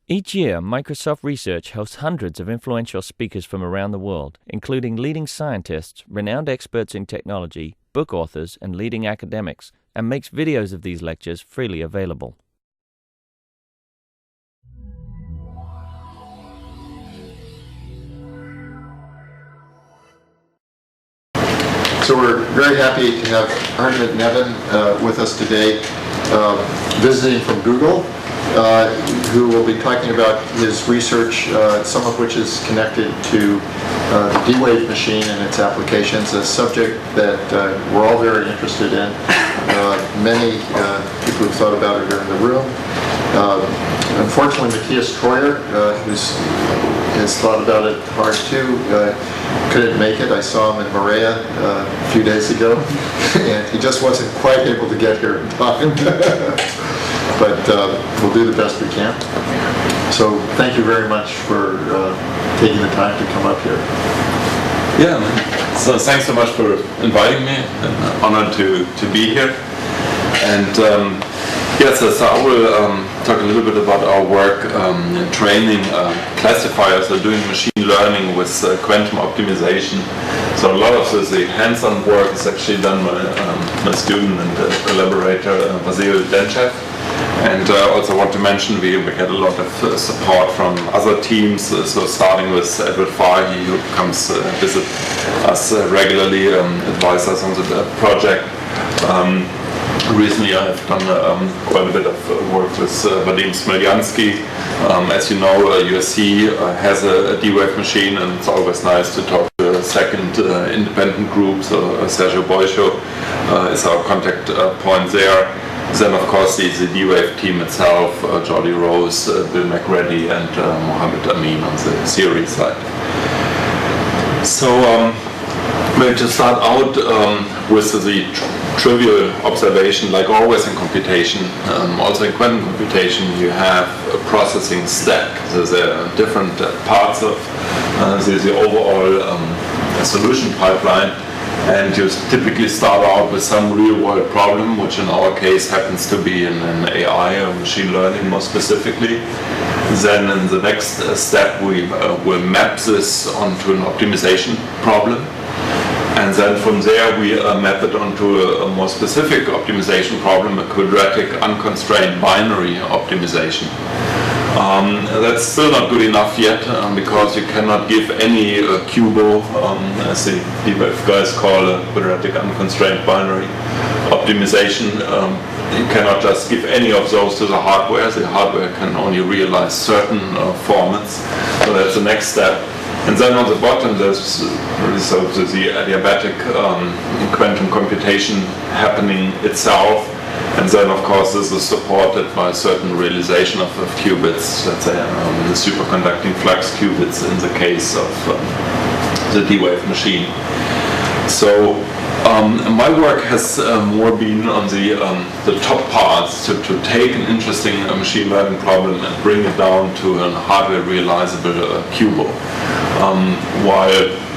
Each year, Microsoft Research hosts hundreds of influential speakers from around the world, including leading scientists, renowned experts in technology, book authors, and leading academics, and makes videos of these lectures freely available. So we're very happy to have Arndt Nevin with us today, visiting from Google, who will be talking about his research, some of which is connected to the D-Wave machine and its applications, a subject that we're all very interested in. Many people who've thought about it are in the room. Unfortunately, Matthias Treuer, who has thought about it hard too, couldn't make it. I saw him in Maria a few days ago, and he just wasn't quite able to get here in time. But we'll do the best we can. So thank you very much for taking the time to come up here. Yeah, so thanks so much for inviting me. I'm honored to be here. And yes, so I will talk a little bit about our work training classifiers or doing machine learning with quantum optimization. So a lot of the hands-on work is actually done by my student and collaborator Vasil Denchev. And also want to mention we get a lot of support from other teams, so starting with Edward Farhi, who comes visit us regularly, advise us on the project. Recently I have done quite a bit of work with Vadim Smilyansky. As you know, USC has a D-Wave machine, and it's always nice to talk to a second independent group, so Sergio Boisho is our contact point there. Then, of course, the D-Wave team itself, Jordi Rose, Bill McReady, and Mohammed Amin on the theory side. So, maybe to start out with the trivial observation, like always in computation, also in quantum computation, you have a processing stack. So there are different parts of the overall solution pipeline. And you typically start out with some real-world problem, which in our case happens to be in an AI or machine learning more specifically. Then in the next step we will map this onto an optimization problem. And then from there we map it onto a more specific optimization problem, a quadratic unconstrained binary optimization. That's still not good enough yet because you cannot give any QUBO, as the D-Wave guys call a quadratic unconstrained binary optimization. You cannot just give any of those to the hardware. The hardware can only realize certain formats. So that's the next step. And then on the bottom there's the adiabatic quantum computation happening itself. And then, of course, this is supported by a certain realization of qubits, let's say the superconducting flux qubits in the case of the D-Wave machine. So my work has more been on the top parts to take an interesting machine learning problem and bring it down to a hardware realizable QUBO. While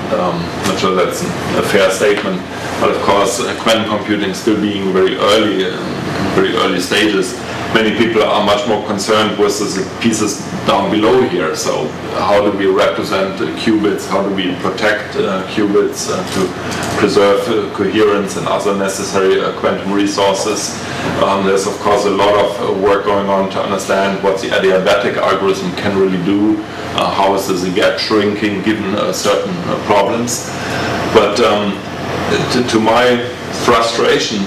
not sure that's a fair statement, but of course quantum computing still being very early stages, many people are much more concerned with the pieces down below here. So how do we represent qubits, how do we protect qubits to preserve coherence and other necessary quantum resources. There's of course a lot of work going on to understand what the adiabatic algorithm can really do, how is the gap shrinking given certain problems. But to my frustration,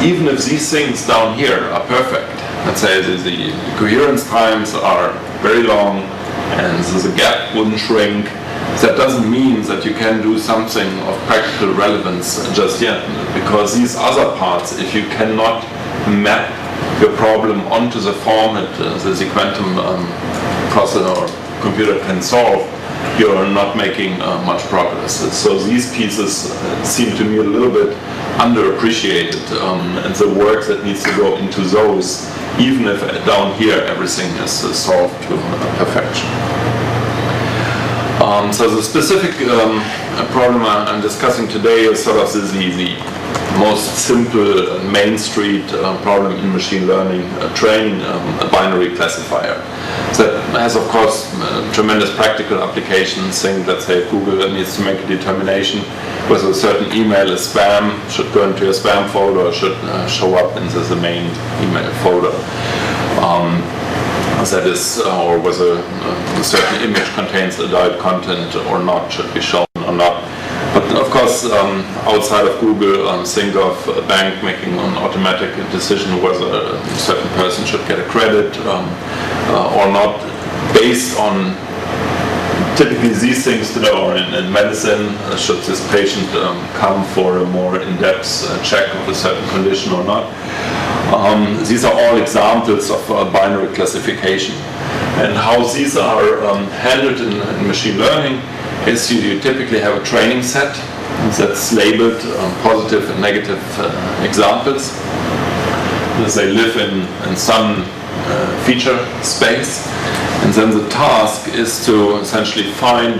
even if these things down here are perfect, let's say the coherence times are very long and the gap wouldn't shrink, that doesn't mean that you can do something of practical relevance just yet, because these other parts, if you cannot map your problem onto the format the quantum processor or computer can solve, you're not making much progress. So these pieces seem to me a little bit underappreciated, and the work that needs to go into those, even if down here everything is solved to perfection. So the specific problem I'm discussing today is sort of the most simple Main Street problem in machine learning training, a binary classifier. So that has, of course, tremendous practical applications. Think, let's say, Google needs to make a determination whether a certain email is spam, should go into a spam folder, or should show up in the main email folder. That is, or whether a certain image contains adult content or not, should be shown or not. But of course, outside of Google, think of a bank making an automatic decision whether a certain person should get a credit or not, based on typically these things that are in medicine. Should this patient come for a more in-depth check of a certain condition or not? These are all examples of binary classification. And how these are handled in machine learning is you typically have a training set that's labeled positive and negative examples. They live in some feature space, and then the task is to essentially find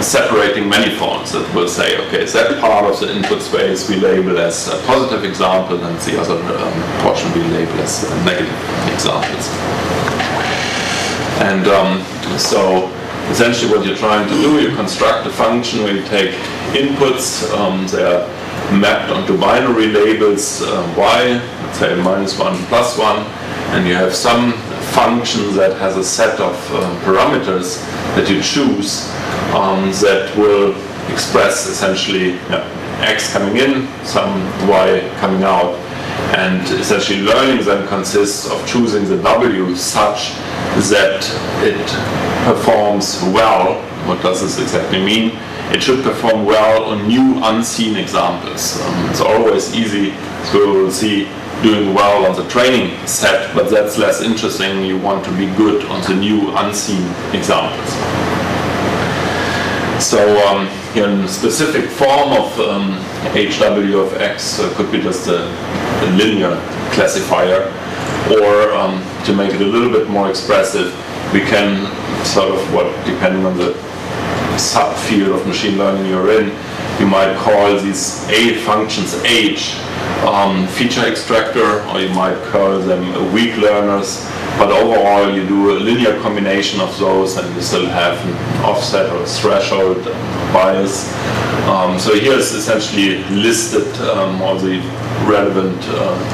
separating manifolds that will say, okay, that part of the input space we label as a positive example, and the other portion we label as negative examples. And so essentially what you're trying to do, you construct a function where you take inputs, they are mapped onto binary labels, y, let's say -1, +1, and you have some function that has a set of parameters that you choose that will express essentially x coming in, some y coming out. And essentially learning then consists of choosing the w such that it performs well. What does this exactly mean? It should perform well on new unseen examples. It's always easy to see doing well on the training set, but that's less interesting. You want to be good on the new unseen examples. So in a specific form of HW of x could be just a linear classifier, or to make it a little bit more expressive, we can sort of, depending on the subfield of machine learning you're in, you might call these A functions H feature extractor, or you might call them weak learners. But overall, you do a linear combination of those, and you still have an offset or a threshold bias. So here is essentially listed all the relevant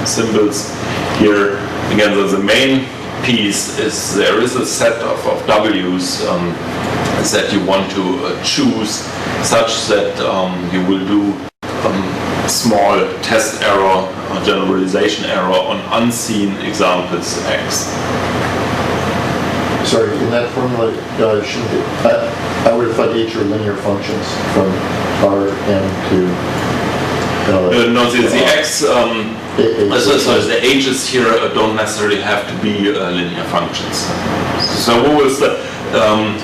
symbols. Here, again, the main piece is there is a set of W's that you want to choose, such that you will do small test error or generalization error on unseen examples x. Sorry, in that formula, I would have thought H are linear functions from R, M to... no, the x, so the H's here don't necessarily have to be linear functions. So what was the...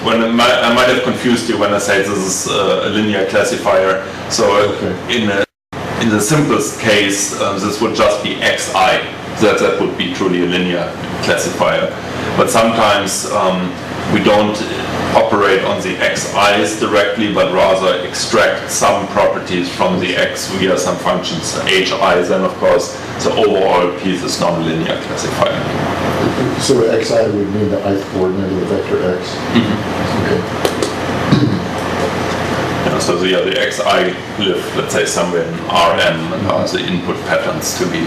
when I might have confused you when I say this is a linear classifier. So in the simplest case, this would just be xi. That would be truly a linear classifier. But sometimes we don't operate on the xi's directly, but rather extract some properties from the x via some functions hi's. Then, of course, the overall piece is not a linear classifier. So xi would mean the ith coordinate of the vector x? Mm-hmm. Okay. So the xi live, let's say, somewhere in Rm, and are the input patterns to be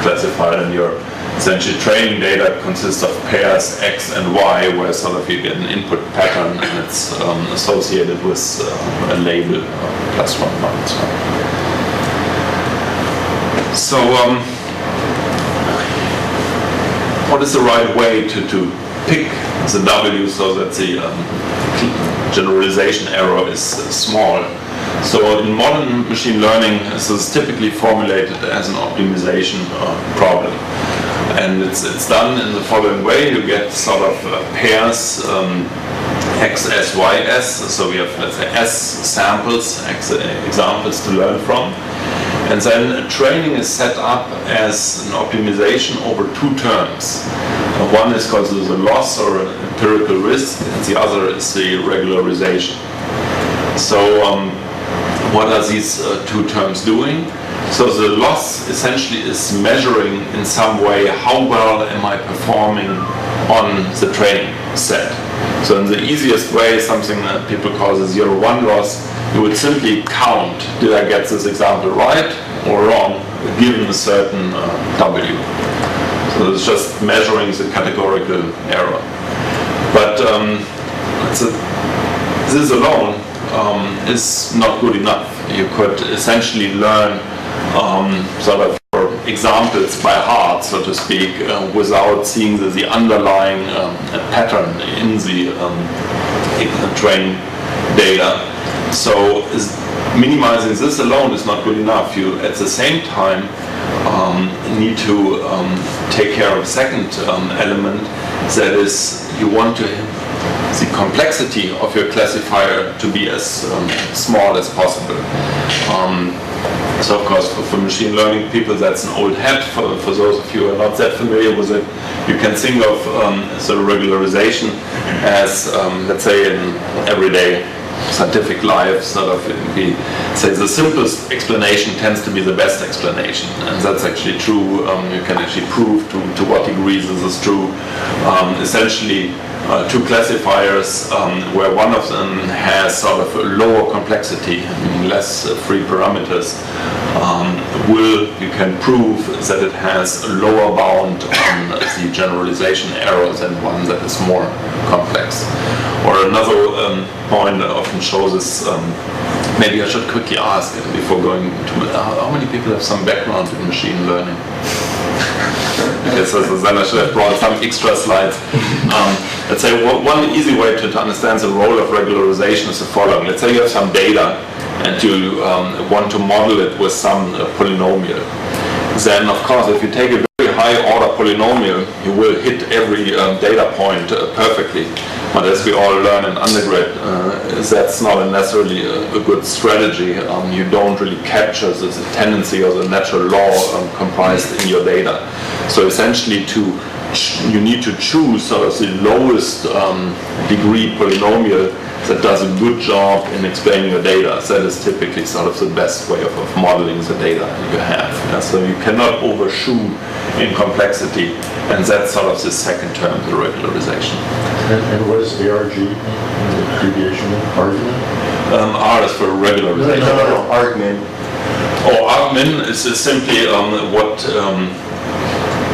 classified, and your essentially training data consists of pairs x and y, where sort of you get an input pattern and it's associated with a label +1, -1. So what is the right way to pick the W so that the generalization error is small? So in modern machine learning, this is typically formulated as an optimization problem. And it's done in the following way. You get sort of pairs XS, YS. So we have, let's say, S samples, X examples to learn from. And then training is set up as an optimization over two terms. One is called the loss or empirical risk, and the other is the regularization. So what are these two terms doing? So the loss essentially is measuring in some way how well am I performing on the training set. So in the easiest way, something that people call the 0-1 loss, you would simply count, did I get this example right or wrong, given a certain W. So it's just measuring the categorical error. But this alone is not good enough. You could essentially learn sort of examples by heart, so to speak, without seeing the underlying pattern in the training data. So minimizing this alone is not good enough. You, at the same time, need to take care of a second element, that is, you want the complexity of your classifier to be as small as possible. So of course for machine learning people that's an old hat. For those of you who are not that familiar with it, you can think of sort of regularization as, let's say, in everyday scientific life, sort of, we say the simplest explanation tends to be the best explanation, and that's actually true. You can actually prove to what degree this is true. Essentially, two classifiers where one of them has sort of a lower complexity, less free parameters, you can prove that it has a lower bound on the generalization error than one that is more complex. Or another point I often shows is, maybe I should quickly ask before going to how many people have some background in machine learning? Okay, so then I should have brought some extra slides. Let's say one easy way to understand the role of regularization is the following. Let's say you have some data and you want to model it with some polynomial. Then, of course, if you take a very high order polynomial, you will hit every data point perfectly. But as we all learn in undergrad, that's not necessarily a good strategy. You don't really capture the tendency or the natural law comprised in your data. So essentially, you need to choose sort of the lowest degree polynomial that does a good job in explaining your data. That is typically sort of the best way of modeling the data you have. So you cannot overshoot in complexity, and that's sort of the second term, the regularization. And what is ARG, deviation, argument? R is for regularization. No, argument. Oh, argument is simply what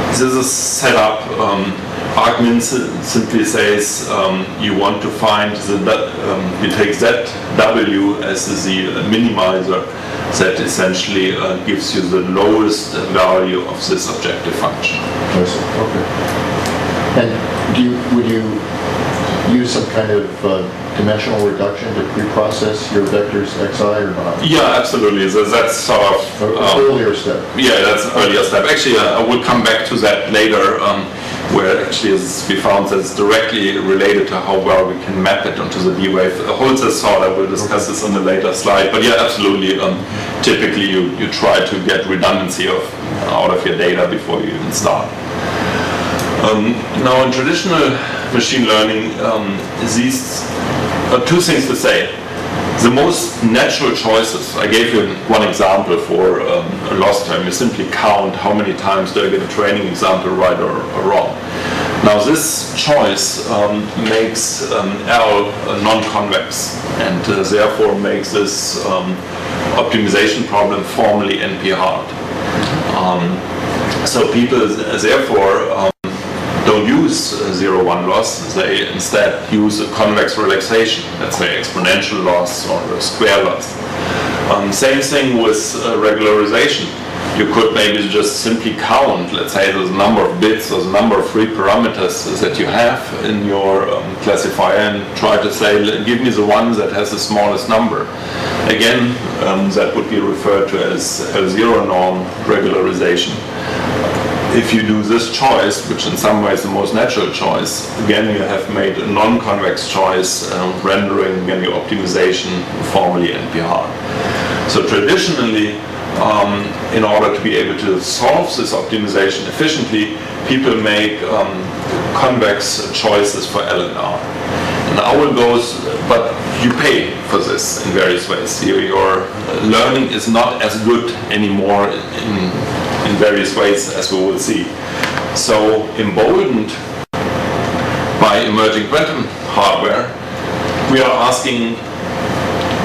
this is set up. Argument simply says you want to find you take that W as the minimizer that essentially gives you the lowest value of this objective function. Okay. And would you use some kind of dimensional reduction to pre-process your vectors xi or not? Yeah, absolutely. That's sort of an earlier step. Yeah, that's an earlier step. Actually, I will come back to that later, where actually we found that it's directly related to how well we can map it onto the D-wave. Holds this thought, I will discuss this on a later slide. But yeah, absolutely. Typically, you try to get redundancy out of your data before you even start. Now, in traditional machine learning, these are two things to say. The most natural choices, I gave you one example for a loss term. You simply count how many times do I get a training example right or wrong. Now this choice makes L non-convex, and therefore makes this optimization problem formally NP-hard. So people therefore don't use 0-1 loss, they instead use a convex relaxation, let's say exponential loss or a square loss. Same thing with regularization. You could maybe just simply count, let's say, the number of bits or the number of free parameters that you have in your classifier and try to say, give me the one that has the smallest number. Again, that would be referred to as L0 norm regularization. If you do this choice, which in some ways is the most natural choice, again you have made a non-convex choice, rendering again your optimization formally NP-hard. So traditionally, in order to be able to solve this optimization efficiently, people make convex choices for L and R. an owl goes, but you pay for this in various ways. Your learning is not as good anymore in various ways, as we will see. So emboldened by emerging quantum hardware, we are asking,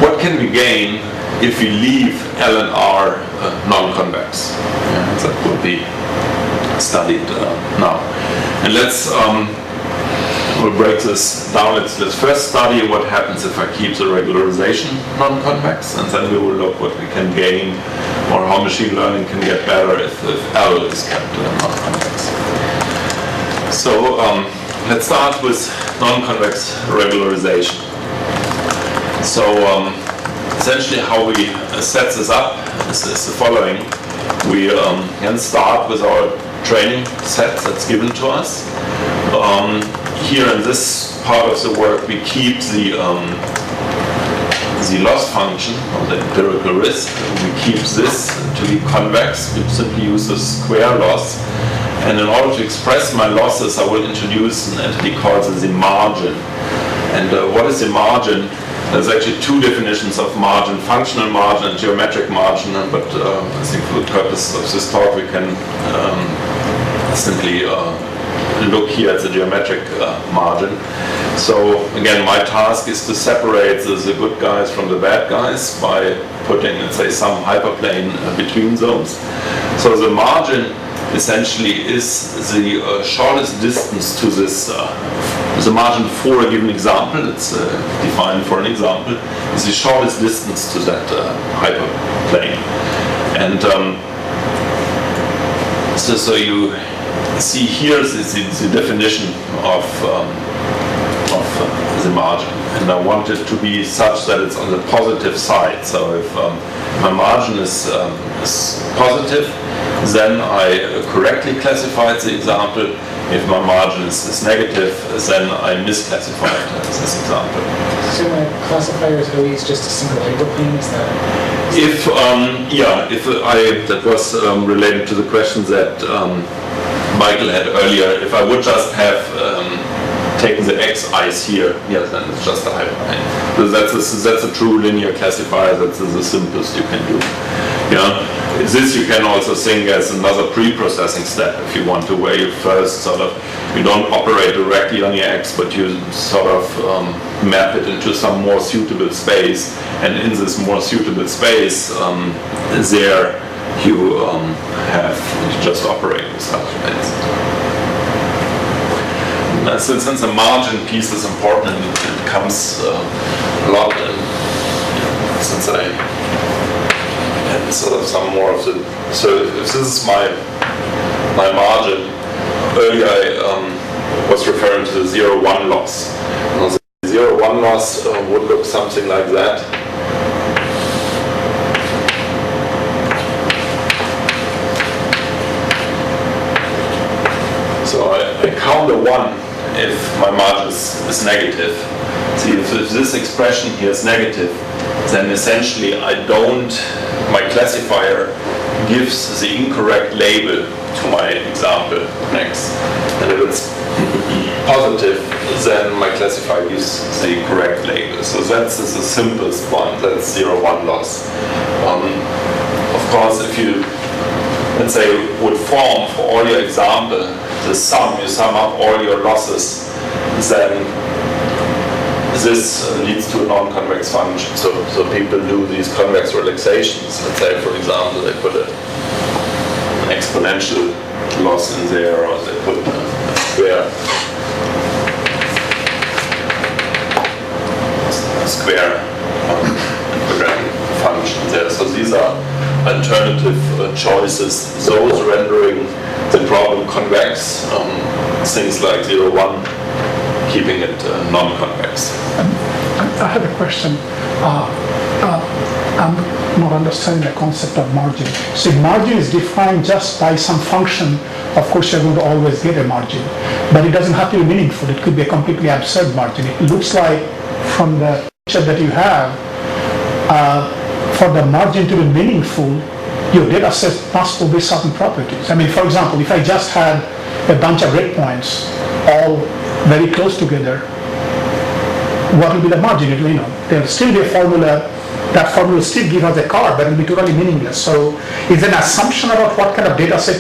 what can we gain if we leave L and R non-convex? That will be studied now. And we'll break this down. Let's first study what happens if I keep the regularization non-convex, and then we will look what we can gain or how machine learning can get better if L is kept non-convex. So let's start with non-convex regularization. So essentially how we set this up is the following. We can start with our training set that's given to us. Here in this part of the work we keep the loss function, or the empirical risk. We keep this to be convex. We simply use the square loss. And in order to express my losses, I will introduce an entity called the margin. And what is the margin? There's actually two definitions of margin, functional margin and geometric margin, but I think for the purpose of this talk we can simply look here at the geometric margin. So again, my task is to separate the good guys from the bad guys by putting, let's say, some hyperplane between those. So the margin essentially is the shortest distance to this, the margin for a given example, it's defined for an example, is the shortest distance to that hyperplane. And so you see here the definition of the margin, and I want it to be such that it's on the positive side. So if my margin is positive, then I correctly classified the example. If my margin is negative, then I misclassified this example. So my classifier is always just a single hyperplane, is that? That was related to the question that Michael had earlier. If I would just have taken the x-i's here, yes, then it's just a hyperplane. So that's a true linear classifier. That's the simplest you can do. Yeah. This you can also think as another pre-processing step if you want to, where you first you don't operate directly on your x, but you map it into some more suitable space, and in this more suitable space, there you just operate with such space. Since the margin piece is important, it comes a lot, and since I had some more of the, so if this is my margin, earlier I was referring to the 0-1 loss. Now the 0-1 loss would look something like that. So I count a 1 if my margin is negative. See, if this expression here is negative, then essentially my classifier gives the incorrect label to my example next. And if it's positive, then my classifier gives the correct label. So that's the simplest one, that's 0-1 loss. Of course, if you, let's say, would form for all your example, you sum up all your losses, then this leads to a non-convex function. So people do these convex relaxations. Let's say, for example, they put an exponential loss in there, or they put a square quadratic function there. So these are alternative choices. Those rendering the problem convex, things like 0-1, keeping it non-convex. I have a question. I'm not understanding the concept of margin. So if margin is defined just by some function, of course you're going to always get a margin. But it doesn't have to be meaningful. It could be a completely absurd margin. It looks like from the picture that you have, for the margin to be meaningful, your data set must obey certain properties. I mean, for example, if I just had a bunch of breakpoints all very close together, what will be the margin? There will still be a formula. That formula will still give us a color, but it will be totally meaningless. So is there an assumption about what kind of data set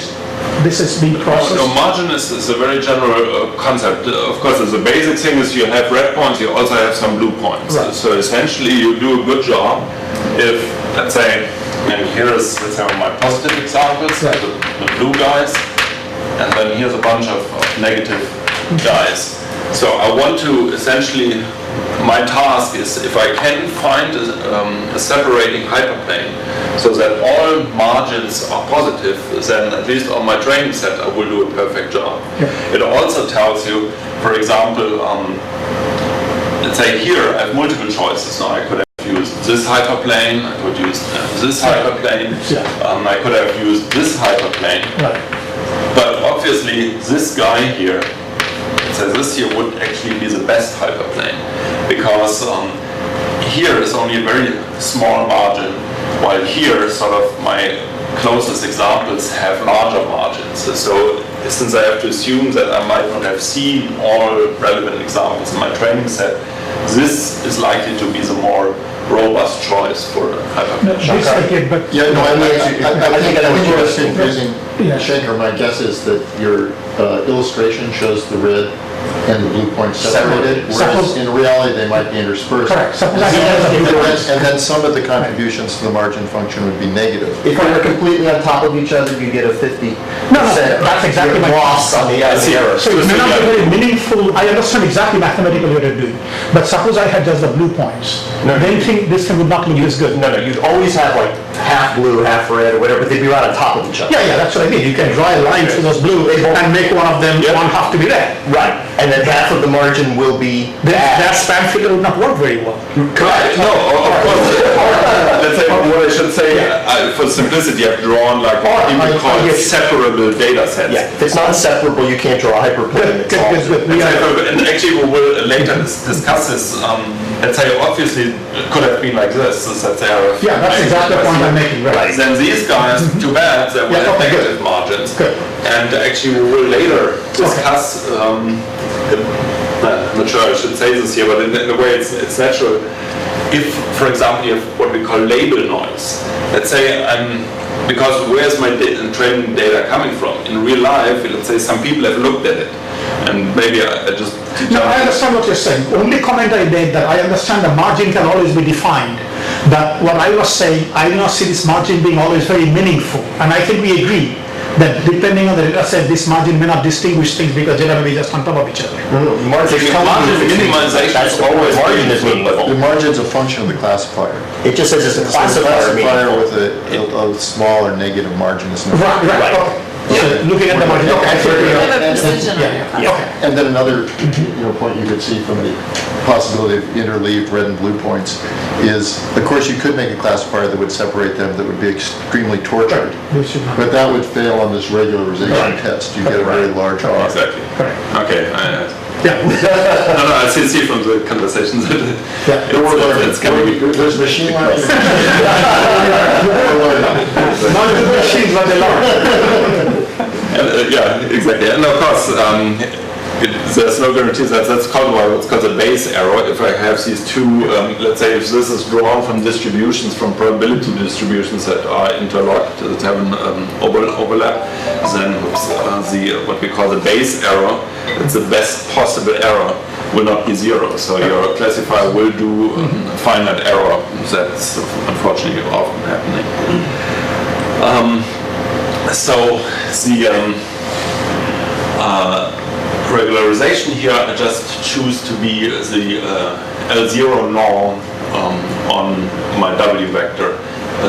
this is being processed? No, margin is a very general concept. Of course, the basic thing is you have red points, you also have some blue points. Right. So essentially you do a good job if, let's say, and here is, let's say, my positive examples, right. the blue guys, and then here's a bunch of negative guys. So I want to essentially, my task is if I can find a separating hyperplane so that all margins are positive, then at least on my training set I will do a perfect job. Yeah. It also tells you, for example, let's say here I have multiple choices. Now I could have used this hyperplane, I could use this hyperplane, I could have used this hyperplane, but obviously this guy here, so this here would actually be the best hyperplane, because here is only a very small margin, while here sort of my closest examples have larger margins. So since I have to assume that I might not have seen all relevant examples in my training set, this is likely to be the more robust choice for a hyperplane. I think what you were confusing, Shankar, my guess is that your illustration shows the red and the blue points separated, whereas in reality they might be interspersed. Correct. And then some of the contributions to the margin function would be negative. If they were completely on top of each other, you get a 50%. No, that's exactly my loss on the error. So it may not be very meaningful. I understand exactly mathematically what you're doing, but suppose I had just the blue points. Then think this thing would not look as good. No, you'd always have like half blue, half red, or whatever, but they'd be right on top of each other. Yeah, that's what I mean. You can draw a line through those blue and make one of them one half to be red. Right, and then half of the margin will be that span figure would not work very well. Correct. No, of course. Let's say what I should say, for simplicity, I've drawn like what you would call separable data sets. Yeah, if it's not separable, you can't draw a hyperplane. And actually we will later discuss this. Let's say obviously it could have been like this. Let's say yeah, that's exactly the point I'm making. Right. Then these guys, too bad, they will have negative margins. Good. And actually we will later discuss, I'm not sure I should say this here, but in a way it's natural. If, for example, you have what we call label noise, let's say because where's my training data coming from? In real life, let's say some people have looked at it, and maybe I just... No, I understand what you're saying. Only comment I made that I understand the margin can always be defined, but what I was saying, I do not see this margin being always very meaningful, and I think we agree that depending on the data set, this margin may not distinguish things because data may be just on top of each other. Margin minimization is always margin is meaningful. The margin is a function of the classifier. It just says it's a classifier with a small or negative margin is not. Right. Okay. So looking at the margin. And then another point you could see from the possibility of interleaved red and blue points is, of course, you could make a classifier that would separate them that would be extremely tortured. But that would fail on this regularization test. You get a very large R. Exactly. Correct. Okay. Yeah. No, I see from the conversations that it's going to be good. There's machine learning. Not the machines, but they learn. Yeah, exactly. And of course, there's no guarantee that that's called what's called a base error. If I have these two, let's say if this is drawn from distributions, from probability distributions that are interlocked, that have an overlap, then what we call the base error, it's the best possible error, will not be zero. So your classifier will do finite error. That's unfortunately often happening. So the regularization here, I just choose to be the L0 norm on my W vector.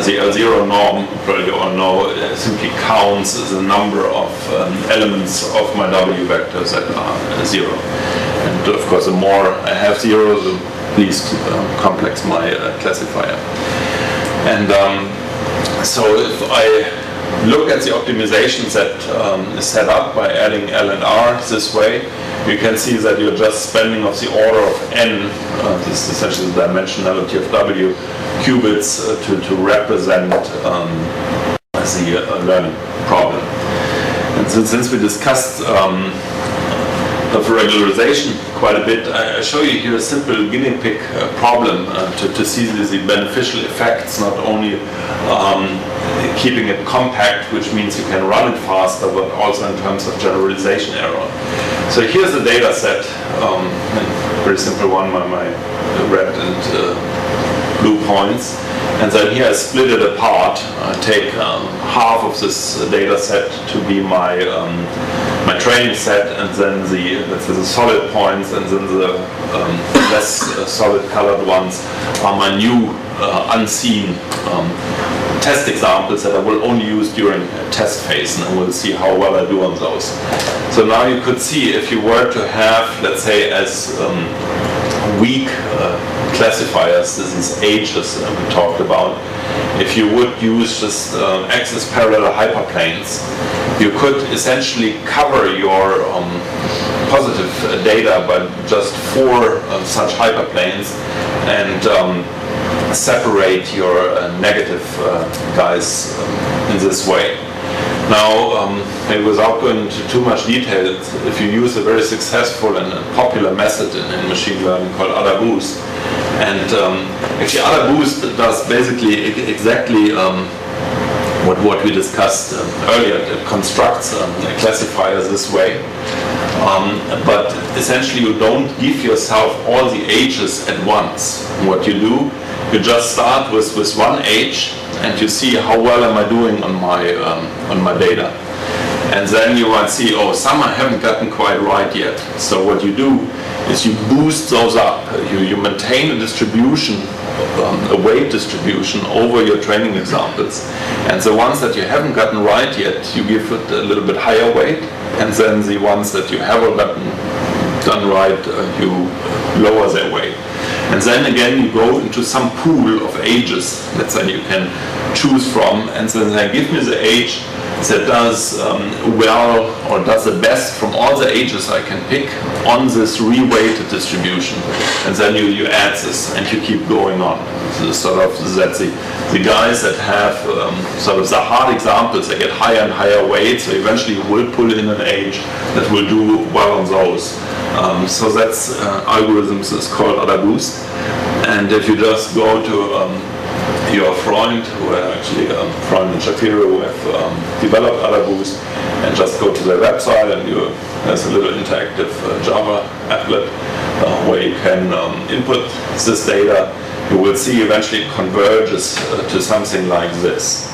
The L0 norm, probably you all know, simply counts the number of elements of my W vectors that are zero. And of course, the more I have zero, the least complex my classifier. And so if I look at the optimizations that is set up by adding L and R this way, you can see that you're just spending of the order of n, this is essentially the dimensionality of W, qubits to represent the learning problem. And since we discussed of regularization quite a bit. I show you here a simple guinea pig problem to see the beneficial effects, not only keeping it compact, which means you can run it faster, but also in terms of generalization error. So here's the data set, a very simple one, my red and blue points. And then here I split it apart. I take half of this data set to be my my training set, and then the solid points, and then the less solid colored ones are my new unseen test examples that I will only use during a test phase, and we'll see how well I do on those. So now you could see if you were to have, let's say, as weak classifiers, this is ages that we talked about, if you would use just axis parallel hyperplanes, you could essentially cover your positive data by just 4 such hyperplanes and separate your negative guys in this way. Now, maybe without going into too much detail, if you use a very successful and popular method in machine learning called AdaBoost, and actually AdaBoost does basically exactly what we discussed earlier. It constructs classifiers this way, but essentially you don't give yourself all the ages at once. What you do, you just start with one age, and you see how well am I doing on my data. And then you might see, oh, some I haven't gotten quite right yet. So what you do is you boost those up. You maintain a distribution, a weight distribution over your training examples. And the ones that you haven't gotten right yet, you give it a little bit higher weight. And then the ones that you haven't done right, you lower their weight. And then again you go into some pool of ages that then you can choose from, and then they give me the age that does well, or does the best from all the ages I can pick on this reweighted distribution. And then you add this and you keep going on. So sort of that's the guys that have sort of the hard examples, they get higher and higher weights, so eventually you will pull in an age that will do well on those. So that's algorithms is called AdaBoost. And if you just go to your Freund, who are actually Freund and Shapiro, who have developed AdaBoost, and just go to their website, and there's a little interactive Java applet where you can input this data. You will see eventually it converges to something like this.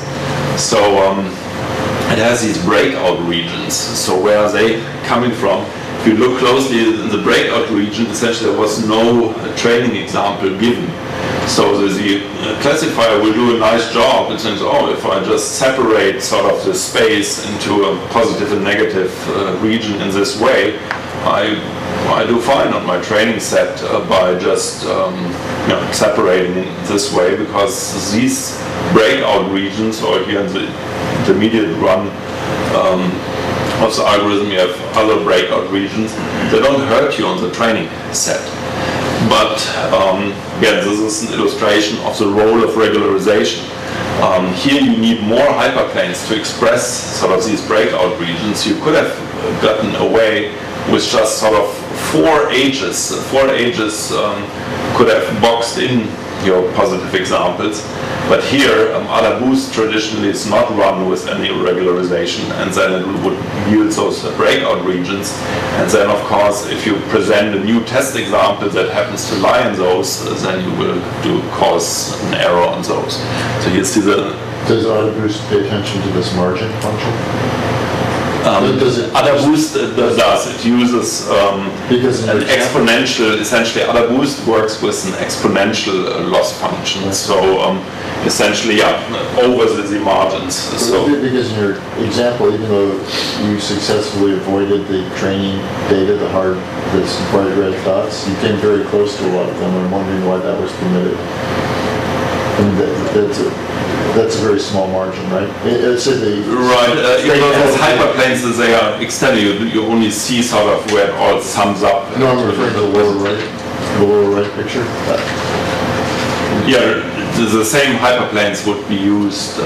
So it has these breakout regions. So where are they coming from? If you look closely in the breakout region, essentially there was no training example given. So the classifier will do a nice job. It says, oh, if I just separate sort of the space into a positive and negative region in this way, I do fine on my training set by just separating in this way, because these breakout regions, or here in the intermediate run of the algorithm, you have other breakout regions. They don't hurt you on the training set. But again, this is an illustration of the role of regularization. Here you need more hyperplanes to express sort of these breakout regions. You could have gotten away with just sort of 4 ages. 4 ages could have boxed in your positive examples. But here, AdaBoost traditionally is not run with any regularization, and then it would yield those breakout regions. And then, of course, if you present a new test example that happens to lie in those, then you will cause an error on those. So you see the... Does AdaBoost pay attention to this margin function? AdaBoost does. It uses an exponential, essentially AdaBoost works with an exponential loss function. So essentially, over the margins. So because in your example, even though you successfully avoided the training data, this bright red dots, you came very close to a lot of them. I'm wondering why that was permitted. I mean, that's a very small margin, right? It's right. Those hyperplanes, as they are extended, you only see sort of where it all sums up. No, I'm referring to the lower right picture. Yeah, the same hyperplanes would be used.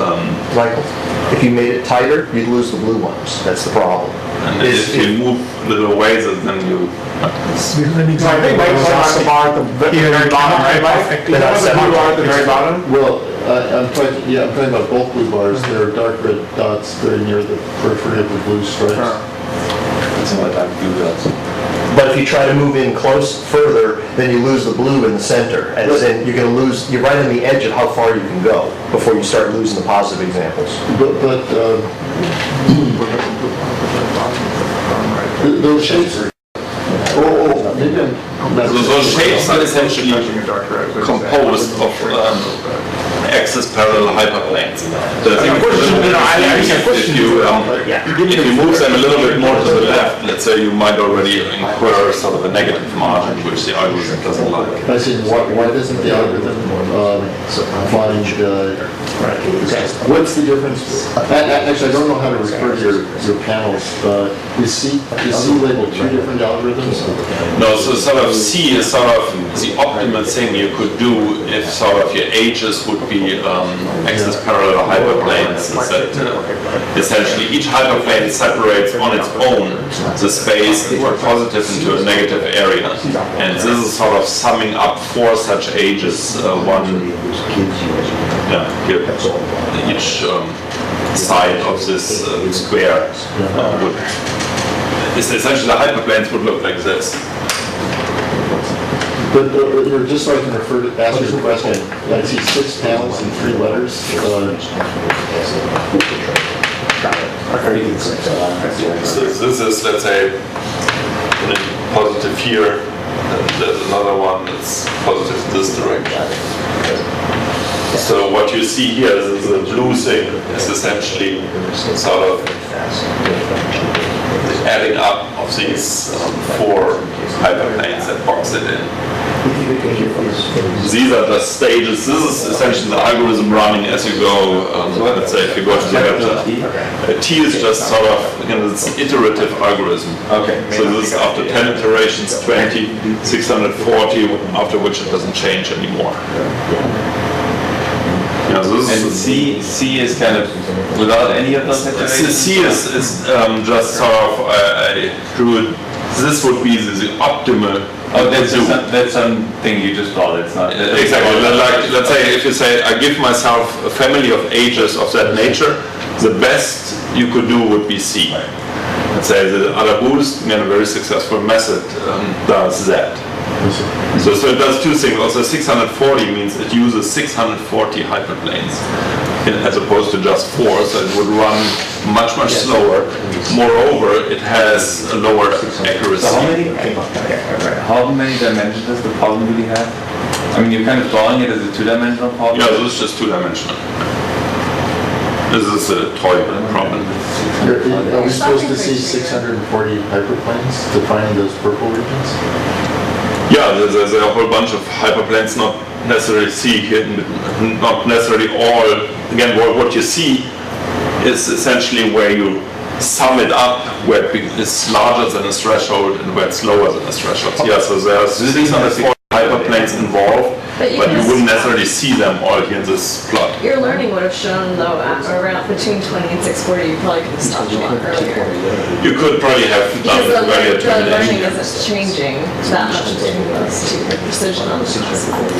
Michael, if you made it tighter, you'd lose the blue ones. That's the problem. And if you move a little away, then you. This is an So I think example. Michael's on the bar at the very bottom, right, Mike? Then That's the blue bar at the very bottom? Well, I'm talking about both blue bars. There are dark red dots very near the periphery of the blue stripes. That's what I do that. But if you try to move in close further, then you lose the blue in the center. As in, you're going to lose, you're right on the edge of how far you can go before you start losing the positive examples. But those shapes. Maybe Those shapes are essentially composed of axis parallel hyperplanes. The thing if you move them a little bit more to the left, let's say you might already incur sort of a negative margin, which the algorithm doesn't like. I see. Why doesn't the algorithm find? What's the difference? Actually, I don't know how to refer to your panels. Is C labeled two different algorithms? No, so sort of C is sort of the optimal thing you could do if sort of your H's would be axis parallel hyperplanes. Is that essentially each hyperplane separates on its own the space into a positive into a negative area, and this is sort of summing up four such H's. Here, each side of this square is essentially the hyperplanes would look like this. But just so I can ask you a question, I see 6 panels and 3 letters. So this is, let's say, positive here, and there's another one that's positive in this direction. So what you see here is the blue thing is essentially sort of the adding up of these 4 hyperplanes that box it in. These are the stages. This is essentially the algorithm running as you go. Let's say if you go to the vector, T is just sort of it's an iterative algorithm. Okay. So this is after 10 iterations, 20, 640, after which it doesn't change anymore. Yeah, and C is kind of without any of those iterations? C is just sort of, I drew it, this would be the optimal. Oh, that's something you just thought, it's not. Exactly, like, let's say if you say, I give myself a family of H's of that nature, the best you could do would be C. Let's say the AdaBoost, in a very successful method, does that. So it does 2 things. Also 640 means it uses 640 hyperplanes as opposed to just 4, so it would run much slower. Moreover, it has a lower accuracy. So how many dimensions does the problem really have? I mean, you're kind of drawing it as a 2-dimensional problem? Yeah, this is just 2-dimensional. This is a toy problem. Are we supposed to see 640 hyperplanes defining those purple regions? Yeah, there's a whole bunch of hyperplanes, not necessarily C hidden, not necessarily all. Again, what you see is essentially where you sum it up, where it is larger than a threshold and where it's lower than a threshold. Yeah, so there's 640 hyperplanes involved, but you wouldn't necessarily see them all here in this plot. Your learning would have shown, though, around between 20 and 640, you probably could have stopped a lot earlier. You could probably have done Because earlier the learning termination. isn't changing that much between those 2 for precision on the classifier.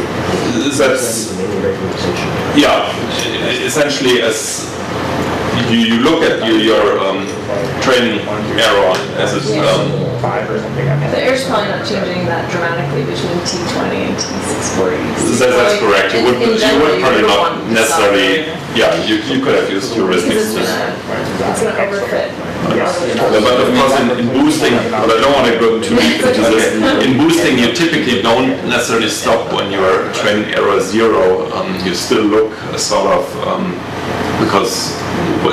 That's, yeah, essentially as you look at your training error as it's The error's probably not changing that dramatically between T20 and T640. That's correct. You would probably not necessarily. Yeah, you could have used heuristics. It's going to overfit. But of course, in boosting, but I don't want to go too deep into this. In boosting, you typically don't necessarily stop when your training error is 0. You still look sort of because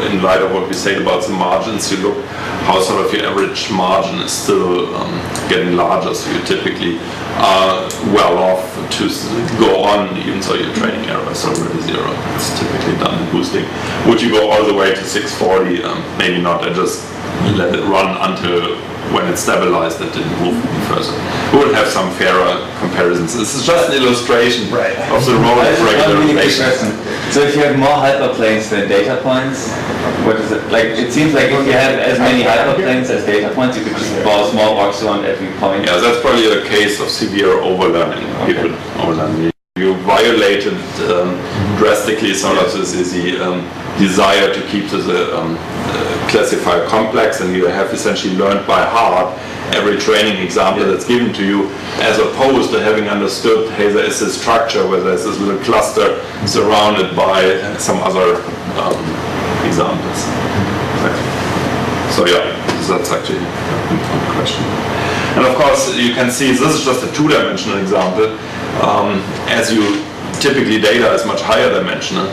in light of what we said about the margins, you look how sort of your average margin is still getting larger, so you typically are well off to go on, even though your training error is already zero. It's typically done in boosting. Would you go all the way to 640? Maybe not. I just let it run until when it stabilized, it didn't move any further. We would have some fairer comparisons. This is just an illustration of the role of regularization. So if you have more hyperplanes than data points, what is it? Like, it seems like if you had as many hyperplanes as data points, you could just ball a small box around every point. Yeah, that's probably a case of severe overlearning. People overlearning. You violated drastically sort of the desire to keep the classifier complex, and you have essentially learned by heart every training example that's given to you, as opposed to having understood, hey, there is this structure where there's this little cluster surrounded by some other examples. So yeah, that's actually a good question. And of course, you can see this is just a two-dimensional example. As you typically data is much higher dimensional,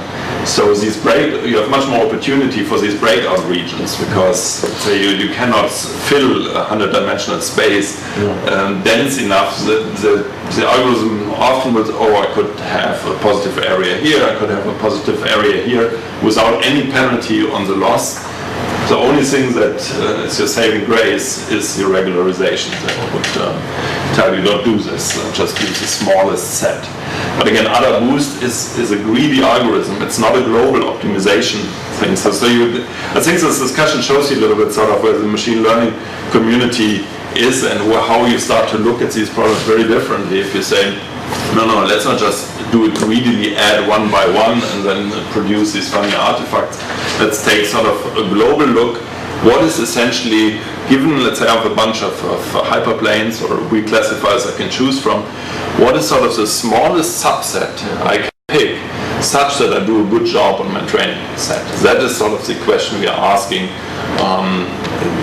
so these you have much more opportunity for these breakout regions, because say you cannot fill a 100-dimensional space dense enough. The algorithm often will, I could have a positive area here, I could have a positive area here, without any penalty on the loss. The only thing that is your saving grace is your regularization. That would tell you don't do this, just use the smallest set. But again, AdaBoost is a greedy algorithm. It's not a global optimization thing. So I think this discussion shows you a little bit sort of where the machine learning community is and how you start to look at these problems very differently. If you say, no, let's not just do it greedily, add one by one and then produce these funny artifacts. Let's take sort of a global look. What is essentially, given, let's say I have a bunch of hyperplanes or weak classifiers I can choose from, what is sort of the smallest subset I can pick such that I do a good job on my training set? That is sort of the question we are asking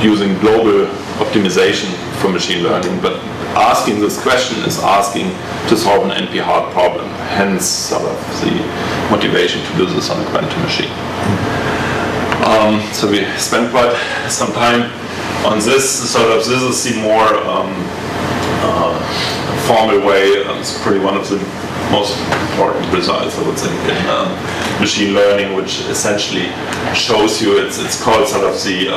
using global optimization for machine learning. But asking this question is asking to solve an NP-hard problem, hence sort of the motivation to do this on a quantum machine. So we spent quite some time on this. This is the more formal way. It's probably one of the most important results, I would think, in machine learning, which essentially shows you, it's called sort of the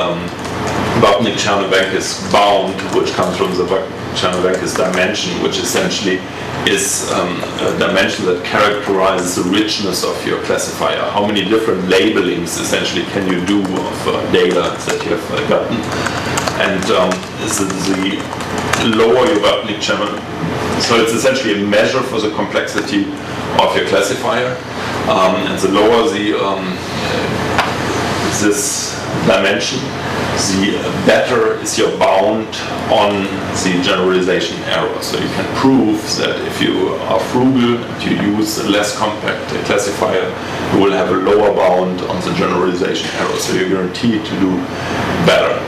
Vapnik-Chernovenkis bound, which comes from the Vapnik-Chernovenkis dimension, which essentially is a dimension that characterizes the richness of your classifier. How many different labelings essentially can you do of data that you have gotten? And the lower your Vapnik-Chernovenkis, so it's essentially a measure for the complexity of your classifier, and the lower this dimension, the better is your bound on the generalization error. So you can prove that if you are frugal and you use a less compact classifier, you will have a lower bound on the generalization error. So you're guaranteed to do better.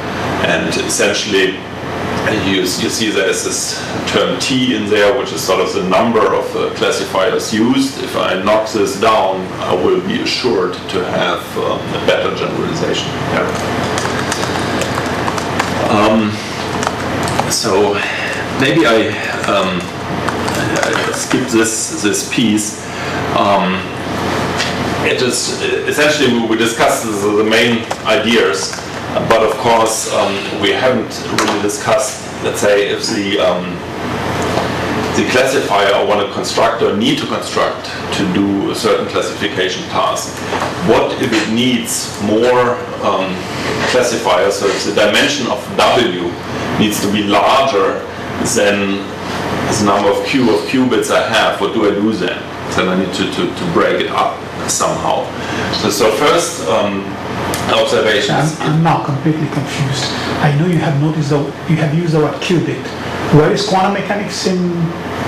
And essentially, you see there is this term T in there, which is sort of the number of classifiers used. If I knock this down, I will be assured to have a better generalization error. So maybe I skip this piece. It is essentially we discussed the main ideas. But of course, we haven't really discussed, let's say, if the classifier I want to construct or need to construct to do a certain classification task. What if it needs more classifiers? So if the dimension of W needs to be larger than the number of qubits I have, what do I do then? Then I need to break it up somehow. So first, observations. I'm now completely confused. I know you have noticed you have used the word qubit. Where is quantum mechanics in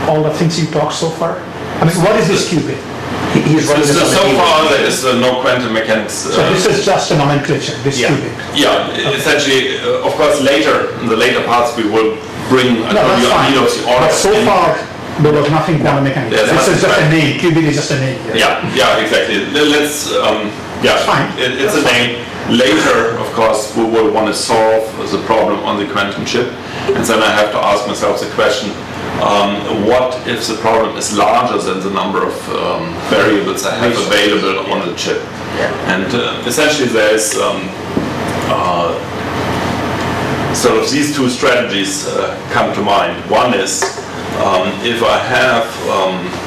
all the things you talked so far? I mean, what is this qubit? He's running this so far there is no quantum mechanics. So this is just a nomenclature, this qubit. Yeah, essentially, of course, in the later parts we will bring But so far there was nothing quantum mechanics. This is just a name. Qubit is just a name. Yeah, exactly. Let's. Fine. It's a name. later, of course, we will want to solve the problem on the quantum chip, and then I have to ask myself the question, what if the problem is larger than the number of variables I have available on the chip? And essentially there is sort of these two strategies come to mind. One is if I have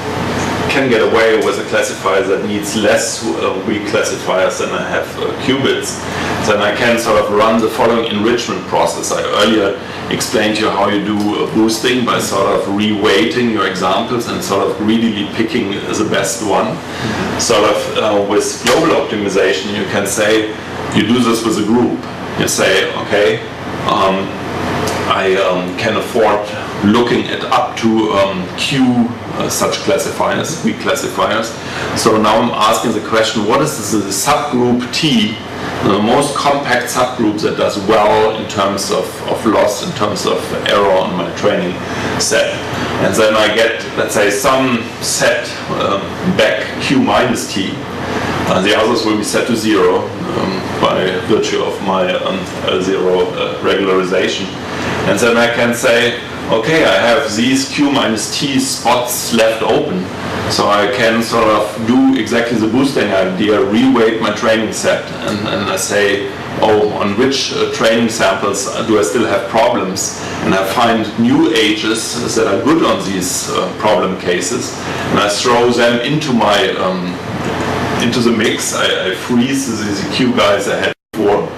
can get away with a classifier that needs less weak classifiers than I have qubits, then I can sort of run the following enrichment process. I earlier explained to you how you do boosting by sort of reweighting your examples and sort of greedily picking the best one. Sort of with global optimization, you can say you do this with a group. You say, okay, I can afford looking at up to q such classifiers, weak classifiers. So now I'm asking the question, what is the subgroup T, the most compact subgroup that does well in terms of loss, in terms of error on my training set? And then I get, let's say, some set back q minus T. The others will be set to 0 by virtue of my zero regularization. And then I can say, okay, I have these q minus t spots left open, so I can sort of do exactly the boosting idea, reweight my training set, and I say, oh, on which training samples do I still have problems? And I find new ages that are good on these problem cases, and I throw them into my into the mix. I freeze these q guys I had before,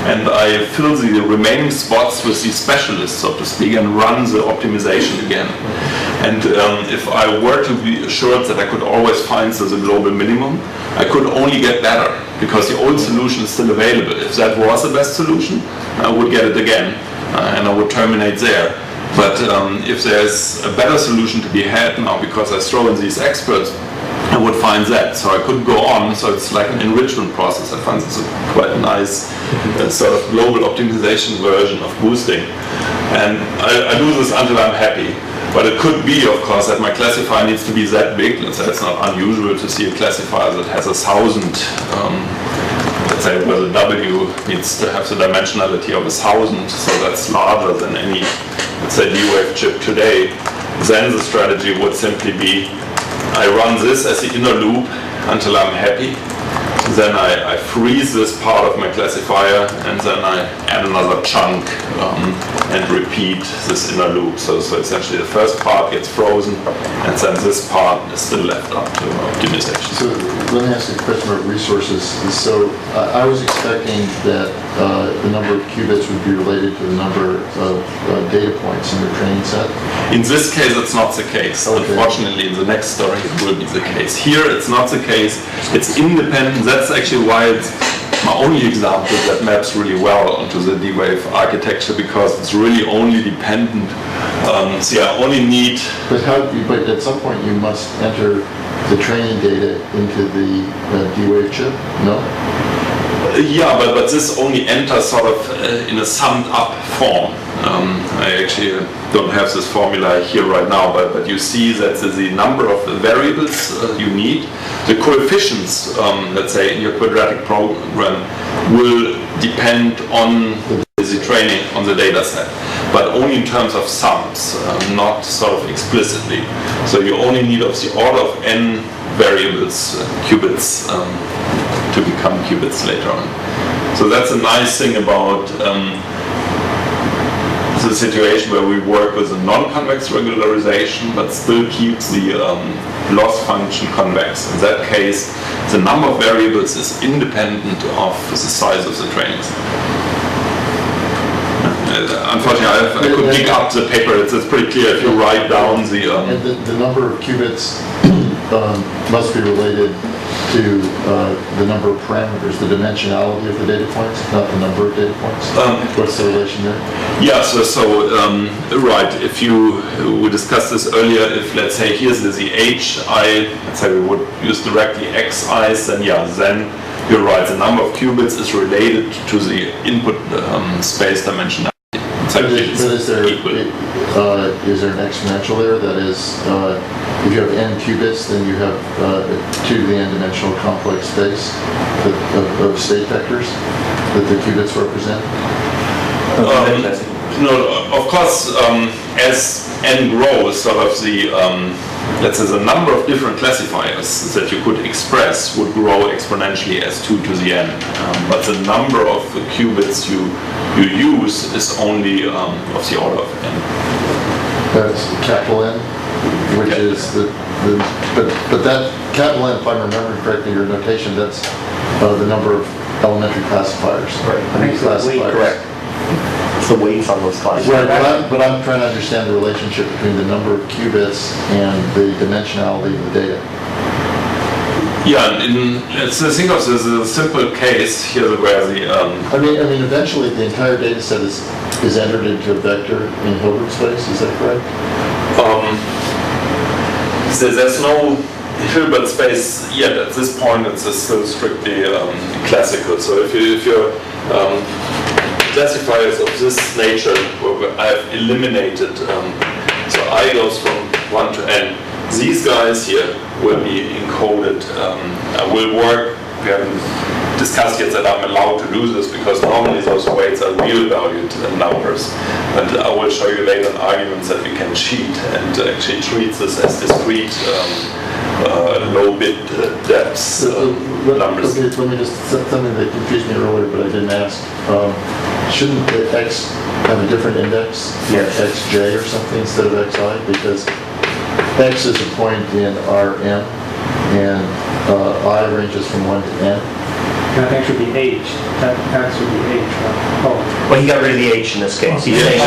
and I fill the remaining spots with these specialists, so to speak, and run the optimization again. And if I were to be assured that I could always find the global minimum, I could only get better, because the old solution is still available. If that was the best solution, I would get it again, and I would terminate there. But if there's a better solution to be had now, because I throw in these experts, I would find that. So I could go on, so it's like an enrichment process. I find this quite a nice sort of global optimization version of boosting. And I do this until I'm happy. But it could be, of course, that my classifier needs to be that big. Let's say it's not unusual to see a classifier that has 1,000, let's say where the W needs to have the dimensionality of 1,000, so that's larger than any, let's say, D-Wave chip today. Then the strategy would simply be, I run this as the inner loop until I'm happy. Then I freeze this part of my classifier, and then I add another chunk and repeat this inner loop. So essentially the first part gets frozen, and then this part is still left up to optimization. So let me ask you a question about resources. So I was expecting that the number of qubits would be related to the number of data points in your training set. In this case, it's not the case. Okay. Unfortunately, in the next story, it will be the case. Here, it's not the case. It's independent. That's actually why it's my only example that maps really well onto the D-Wave architecture, because it's really only dependent. So I only need... But at some point, you must enter the training data into the D-Wave chip, no? Yeah, but this only enters sort of in a summed up form. I actually don't have this formula here right now, but you see that the number of variables you need, the coefficients, let's say, in your quadratic program will depend on the training on the data set, but only in terms of sums, not sort of explicitly. So you only need of the order of n variables, qubits, to become qubits later on. So that's a nice thing about the situation where we work with a non-convex regularization, but still keeps the loss function convex. In that case, the number of variables is independent of the size of the training set. Unfortunately, I could pick up the paper. It's pretty clear if you write down the... And the number of qubits must be related to the number of parameters, the dimensionality of the data points, not the number of data points. What's the relation there? Yeah, so right, if we discussed this earlier, if let's say here's the HI, let's say we would use directly XIs, then yeah, then you're right, the number of qubits is related to the input space dimensionality. Conceptually, But is there an exponential there? That is, if you have n qubits, then you have 2 to the n dimensional complex space of state vectors that the qubits represent? No, of course, as n grows, sort of the let's say the number of different classifiers that you could express would grow exponentially as 2 to the n. But the number of the qubits you use is only of the order of n. That's capital N, which is but that capital N, if I'm remembering correctly, your notation, that's the number of elementary classifiers. Right. I think it's the weight, correct. It's the weights on those classifiers. Right, but I'm trying to understand the relationship between the number of qubits and the dimensionality of the data. Yeah, let's think of this as a simple case here where the I mean, eventually the entire data set is entered into a vector in Hilbert space. Is that correct? so there's no Hilbert space yet. At this point, it's still strictly classical. So if your classifiers of this nature, where I've eliminated, so I goes from 1 to n. These guys here will be encoded, will work. We haven't discussed yet that I'm allowed to do this because normally those weights are real valued numbers. And I will show you later in arguments that we can cheat and actually treat this as discrete low bit depths numbers. Okay, let me just, something that confused me earlier but I didn't ask. Shouldn't the x have a different index? Yes. xj or something instead of xi? Because x is a point in Rm, and I ranges from 1 to n. That actually be H. That should be H. Oh. Well, he got rid of the H in this case. He's saying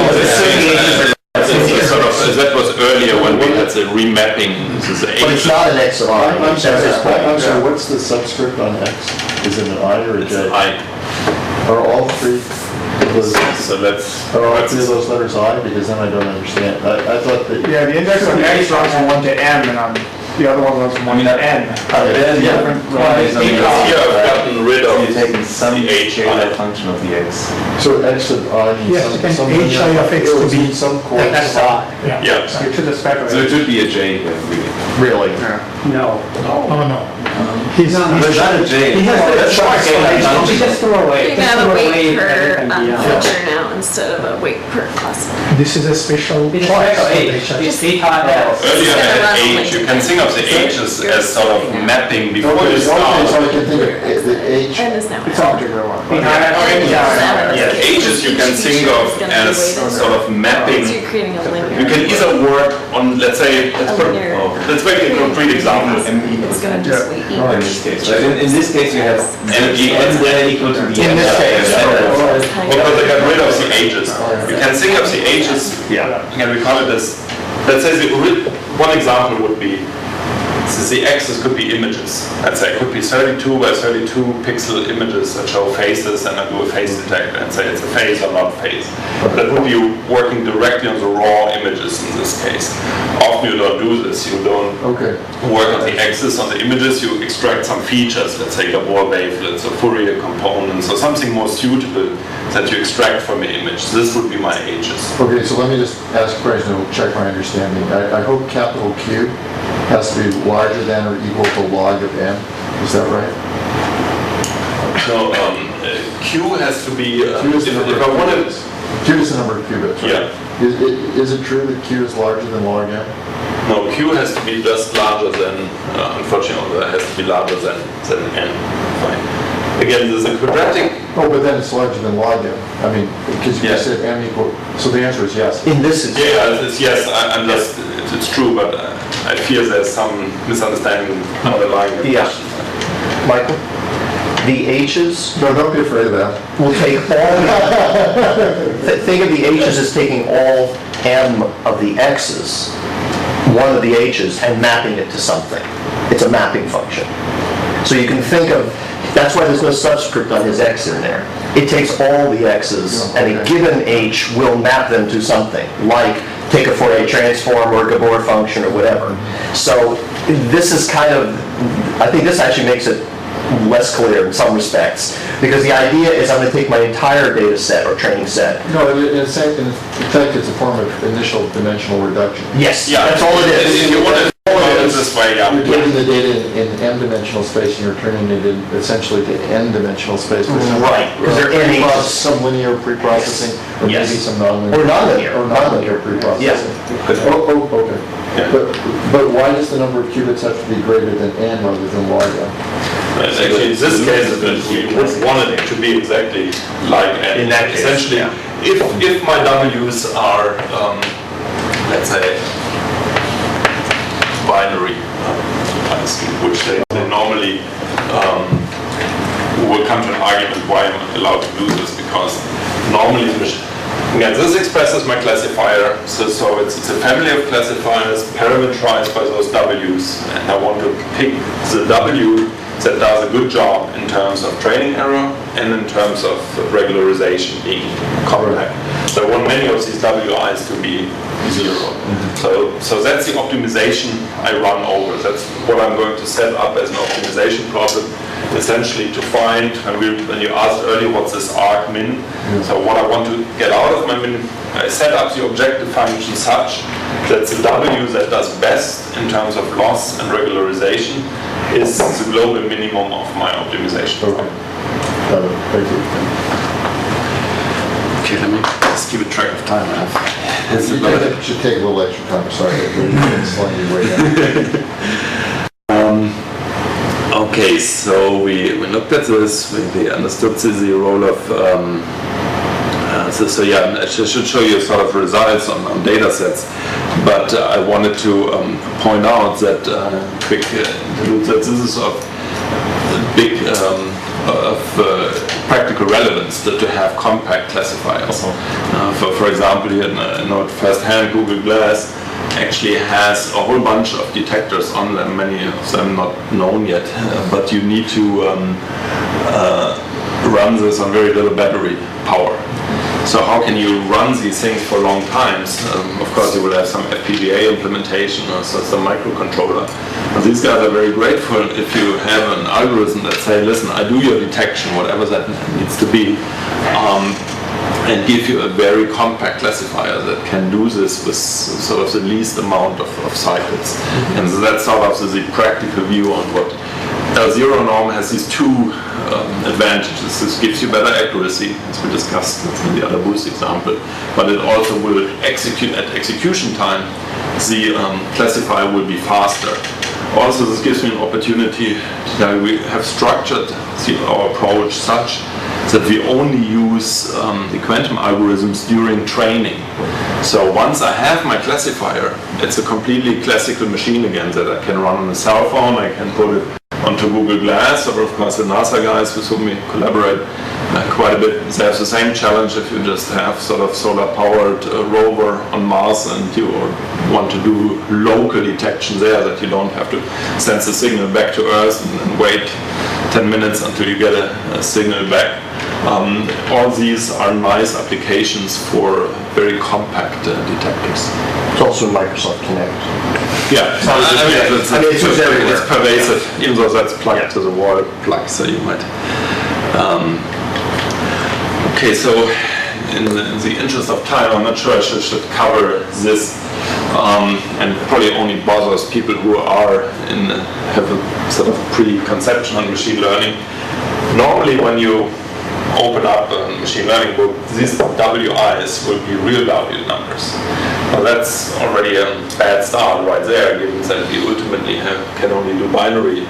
That was earlier when we had the remapping. This is the but it's not an X of I. I'm sorry, what's the subscript on x? Is it an I or a It's j? an I. Are all three of those, So let's. are all three of those letters I? Because then I don't understand. I thought that... Yeah, the index on X runs from 1 to M, and on the other one runs from 1 to N. There's Yeah. different ways of Here I've gotten rid of you're taking some the H scalar I. function of the X. So x of I means Yes, you can some hi of x to be some coordinate. That's I. Yeah. You should expect So it it. should be a J here, really. Really? No. Oh, no. He's There's not a J. He has the choice. He just threw away. You can have a weight per everything beyond. feature now instead of a weight per classifier. This is a special It's choice. H. for Just HI. H high This is Earlier I gonna had run H. only You can think of the H's as sort of mapping before Okay, you so I start. can think of the H. N is now It's N. object one. Yeah. H's you can think of as sort of mapping. So you're creating a linear. You can either work on, let's say, let's make a concrete example. It's going to just weight In this case, right? In this case, you have And n equal to the In this case. Because I got rid of the H's. You can think of the H's, and we call it as, let's say one example would be, the axis could be images. Let's say it could be 32 by 32 pixel images that show faces, and I do a face detector and say it's a face or not face. That would be working directly on the raw images in this case. Often you don't do this. You don't Okay. work on the axis, on the images, you extract some features, let's say Gabor wavelets or Fourier components or something more suitable that you extract from your image. This would be my H's. Okay, so let me just ask a question to check my understanding. I hope capital Q has to be larger than or equal to log of n. Is that right? So Q has to be, Q is the number if of I wanted, qubits. Q is the number of qubits, right? Yeah. Is it true that Q is larger than log n? no, Q has to be just larger than, unfortunately, it has to be larger than n. Fine. Again, there's a quadratic. Oh, but then it's larger than log n. I mean, because you Yeah. just said n equal, so the answer is yes. In this is. Yeah, yes, I'm just, it's true, but I fear there's some misunderstanding underlying the Yeah. question. Michael? The H's No, don't be afraid of that. will take all, think of the H's as taking all m of the X's, one of the H's, and mapping it to something. It's a mapping function. So you can think of, that's why there's no subscript on his X in there. It takes all the X's, and a given H will map them to something, like take a Fourier transform or a Gabor function or whatever. So this is kind of, I think this actually makes it less clear in some respects. Because the idea is I'm going to take my entire data set or training set. No, in fact, it's a form of initial dimensional reduction. Yes, that's all it is. If you want to this way, You're taking the data in m-dimensional space and you're turning it in essentially to n-dimensional space. With some, Right, because they're n ages. Some linear pre-processing, or Yes. maybe some nonlinear. Or nonlinear. Or nonlinear pre-processing. Yeah. Okay. Yeah. But why does the number of qubits have to be greater than n rather than larger? Actually, in this case, we would want it to be exactly like n. In that case, essentially, yeah. if my W's are, let's say, binary, which they normally will come to an argument why I'm allowed to do this, because normally this expresses my classifier, so it's a family of classifiers parameterized by those W's, and I want to pick the W that does a good job in terms of training error and in terms of regularization being compact. So I want many of these WIs to be 0. So that's the optimization I run over. That's what I'm going to set up as an optimization problem, essentially to find, when you asked earlier what's this arc min, so what I want to get out of my min, I set up the objective function such that the W that does best in terms of loss and regularization is the global minimum of my optimization. Okay. Got it. Thank you. Okay, let me just keep a track of time. It should take a little extra time. Sorry, I'm slowing you way down. Okay, so we looked at this. We understood the role of. So yeah, I should show you sort of results on data sets, but I wanted to point out that that this is of big practical relevance to have compact classifiers. For example, here in note firsthand, Google Glass actually has a whole bunch of detectors on them, many of them not known yet, but you need to run this on very little battery power. So how can you run these things for long times? Of course, you will have some FPGA implementation or some microcontroller. And these guys are very grateful if you have an algorithm that say, listen, I do your detection, whatever that needs to be, and give you a very compact classifier that can do this with sort of the least amount of cycles. And so that's sort of the practical view on what zero norm has. These two advantages. This gives you better accuracy, as we discussed in the AdaBoost example, but it also will execute at execution time. The classifier will be faster. Also, this gives me an opportunity to we have structured our approach such that we only use the quantum algorithms during training. So once I have my classifier, it's a completely classical machine again that I can run on a cell phone. I can put it onto Google Glass, or of course the NASA guys with whom we collaborate quite a bit. They have the same challenge if you just have sort of solar-powered rover on Mars and you want to do local detection there, that you don't have to send the signal back to Earth and wait 10 minutes until you get a signal back. All these are nice applications for very compact detectors. It's also Microsoft Connect. Yeah, it's pervasive, even though that's plugged to the wall plug, so you might. Okay, so in the interest of time, I'm not sure I should cover this, and probably only bothers people who are have a sort of preconception on machine learning. Normally, when you open up a machine learning book, these WIs will be real valued numbers. Well, that's already a bad start right there, given that we ultimately can only do binary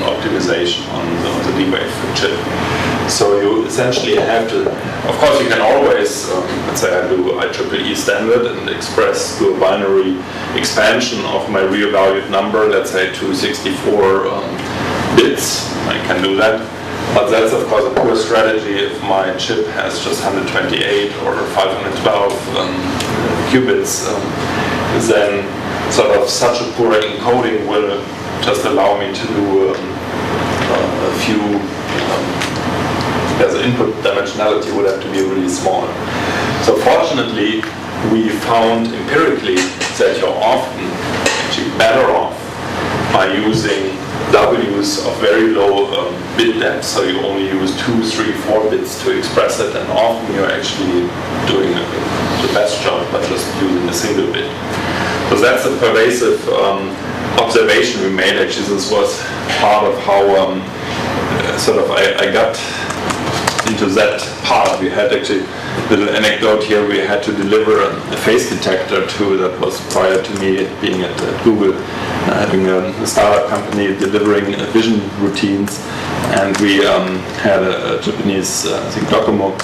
optimization on the D-Wave chip. So you essentially have to, of course you can always, let's say I do IEEE standard and express to a binary expansion of my real valued number, let's say to 64 bits, I can do that. But that's of course a poor strategy if my chip has just 128 or 512 qubits. Then sort of such a poor encoding will just allow me to do a few, the input dimensionality would have to be really small. So fortunately, we found empirically that you're often actually better off by using W's of very low bit depth, so you only use 2, 3, 4 bits to express it, and often you're actually doing the best job by just using a single bit. So that's a pervasive observation we made. Actually, this was part of how I got into that part. We had actually a little anecdote here. We had to deliver a face detector to, that was prior to me being at Google, having a startup company delivering vision routines, and we had a Japanese, I think Docomo,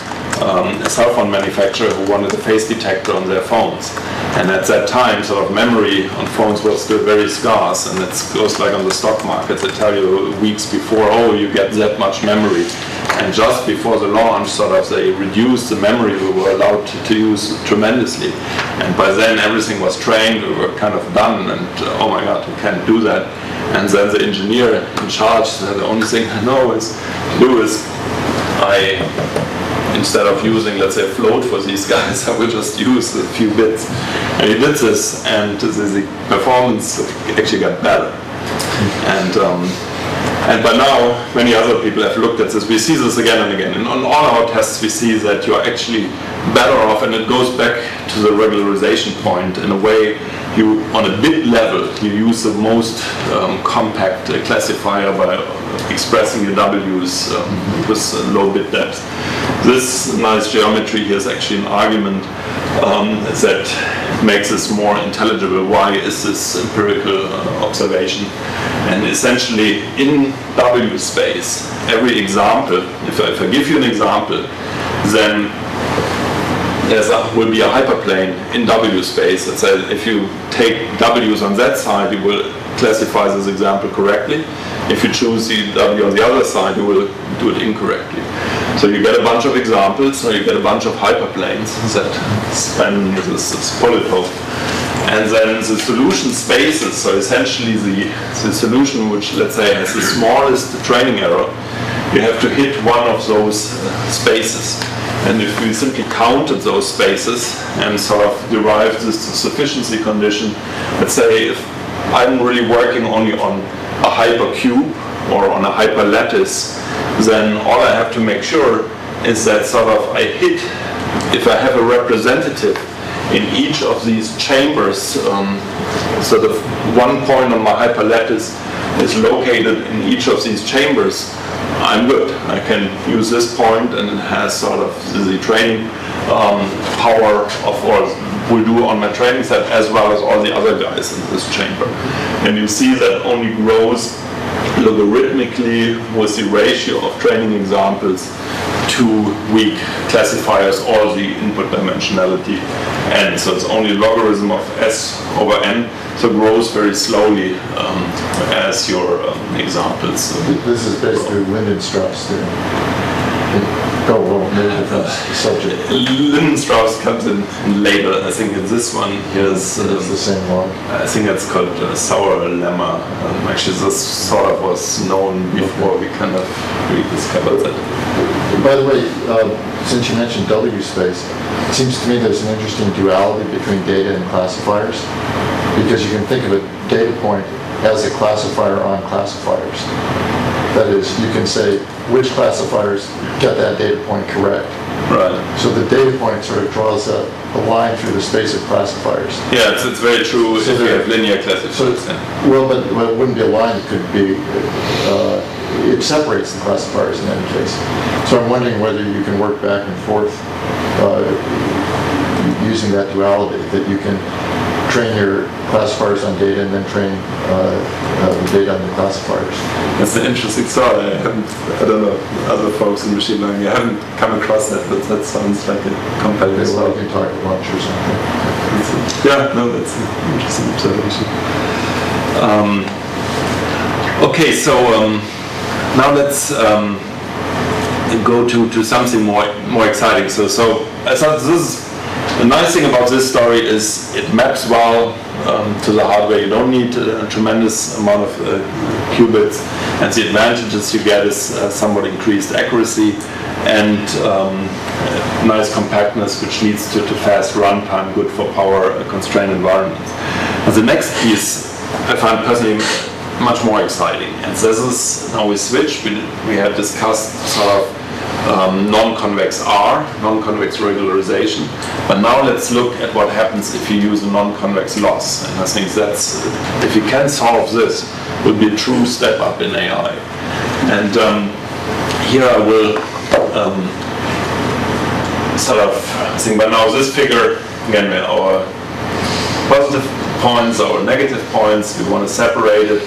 a cell phone manufacturer who wanted a face detector on their phones. And at that time, sort of memory on phones was still very scarce, and it goes like on the stock markets. They tell you weeks before, oh, you get that much memory. And just before the launch, sort of they reduced the memory we were allowed to use tremendously. And by then everything was trained, we were kind of done, and oh my God, we can't do that. And then the engineer in charge said, the only thing I know is to do is instead of using, let's say, a float for these guys, I will just use a few bits. And he did this, and the performance actually got better. And by now, many other people have looked at this. We see this again and again. And on all our tests, we see that you're actually better off, and it goes back to the regularization point. In a way, you, on a bit level, you use the most compact classifier by expressing your W's with low bit depth. This nice geometry here is actually an argument that makes this more intelligible. Why is this empirical observation? And essentially, in W space, every example, if I give you an example, then there will be a hyperplane in W space. Let's say if you take W's on that side, you will classify this example correctly. If you choose the W on the other side, you will do it incorrectly. So you get a bunch of examples, or you get a bunch of hyperplanes that span this polytope. And then the solution spaces, so essentially the solution which, let's say, has the smallest training error, you have to hit one of those spaces. And if we simply counted those spaces and sort of derived this sufficiency condition, let's say if I'm really working only on a hypercube or on a hyperlattice, then all I have to make sure is that sort of I hit, if I have a representative in each of these chambers, sort of one point on my hyperlattice is located in each of these chambers, I'm good. I can use this point, and it has sort of the training power of what will do on my training set, as well as all the other guys in this chamber. And you see that only grows logarithmically with the ratio of training examples to weak classifiers or the input dimensionality n. So it's only logarithm of s over n, so it grows very slowly as your examples. This is basically Lindenstrauss theorem. Go on, maybe different subject. Lindenstrauss comes in later. I think in this one here's it's the same one. I think it's called Sauer lemma. Actually, this sort of was known before we kind of rediscovered that. By the way, since you mentioned W space, it seems to me there's an interesting duality between data and classifiers, because you can think of a data point as a classifier on classifiers. That is, you can say which classifiers get that data point correct. Right. So the data point sort of draws a line through the space of classifiers. Yeah, it's very true if you have linear classifiers. So, well, but it wouldn't be a line. It could be, it separates the classifiers in any case. So I'm wondering whether you can work back and forth using that duality, that you can train your classifiers on data and then train the data on the classifiers. That's an interesting thought. I don't know, other folks in machine learning, I haven't come across that, but that sounds like a compelling thought. We can talk at lunch or something. Yeah, no, that's an interesting observation. Okay, so now let's go to something more exciting. So I thought this is the nice thing about this story is it maps well to the hardware. You don't need a tremendous amount of qubits, and the advantages you get is somewhat increased accuracy and nice compactness, which leads to fast runtime, good for power constrained environments. And the next piece I find personally much more exciting. And this is, now we switch, we had discussed sort of non-convex R, non-convex regularization, but now let's look at what happens if you use a non-convex loss. And I think that's, if you can solve this, would be a true step up in AI. And here I will sort of think, but now this figure, again, our positive points, our negative points, we want to separate it.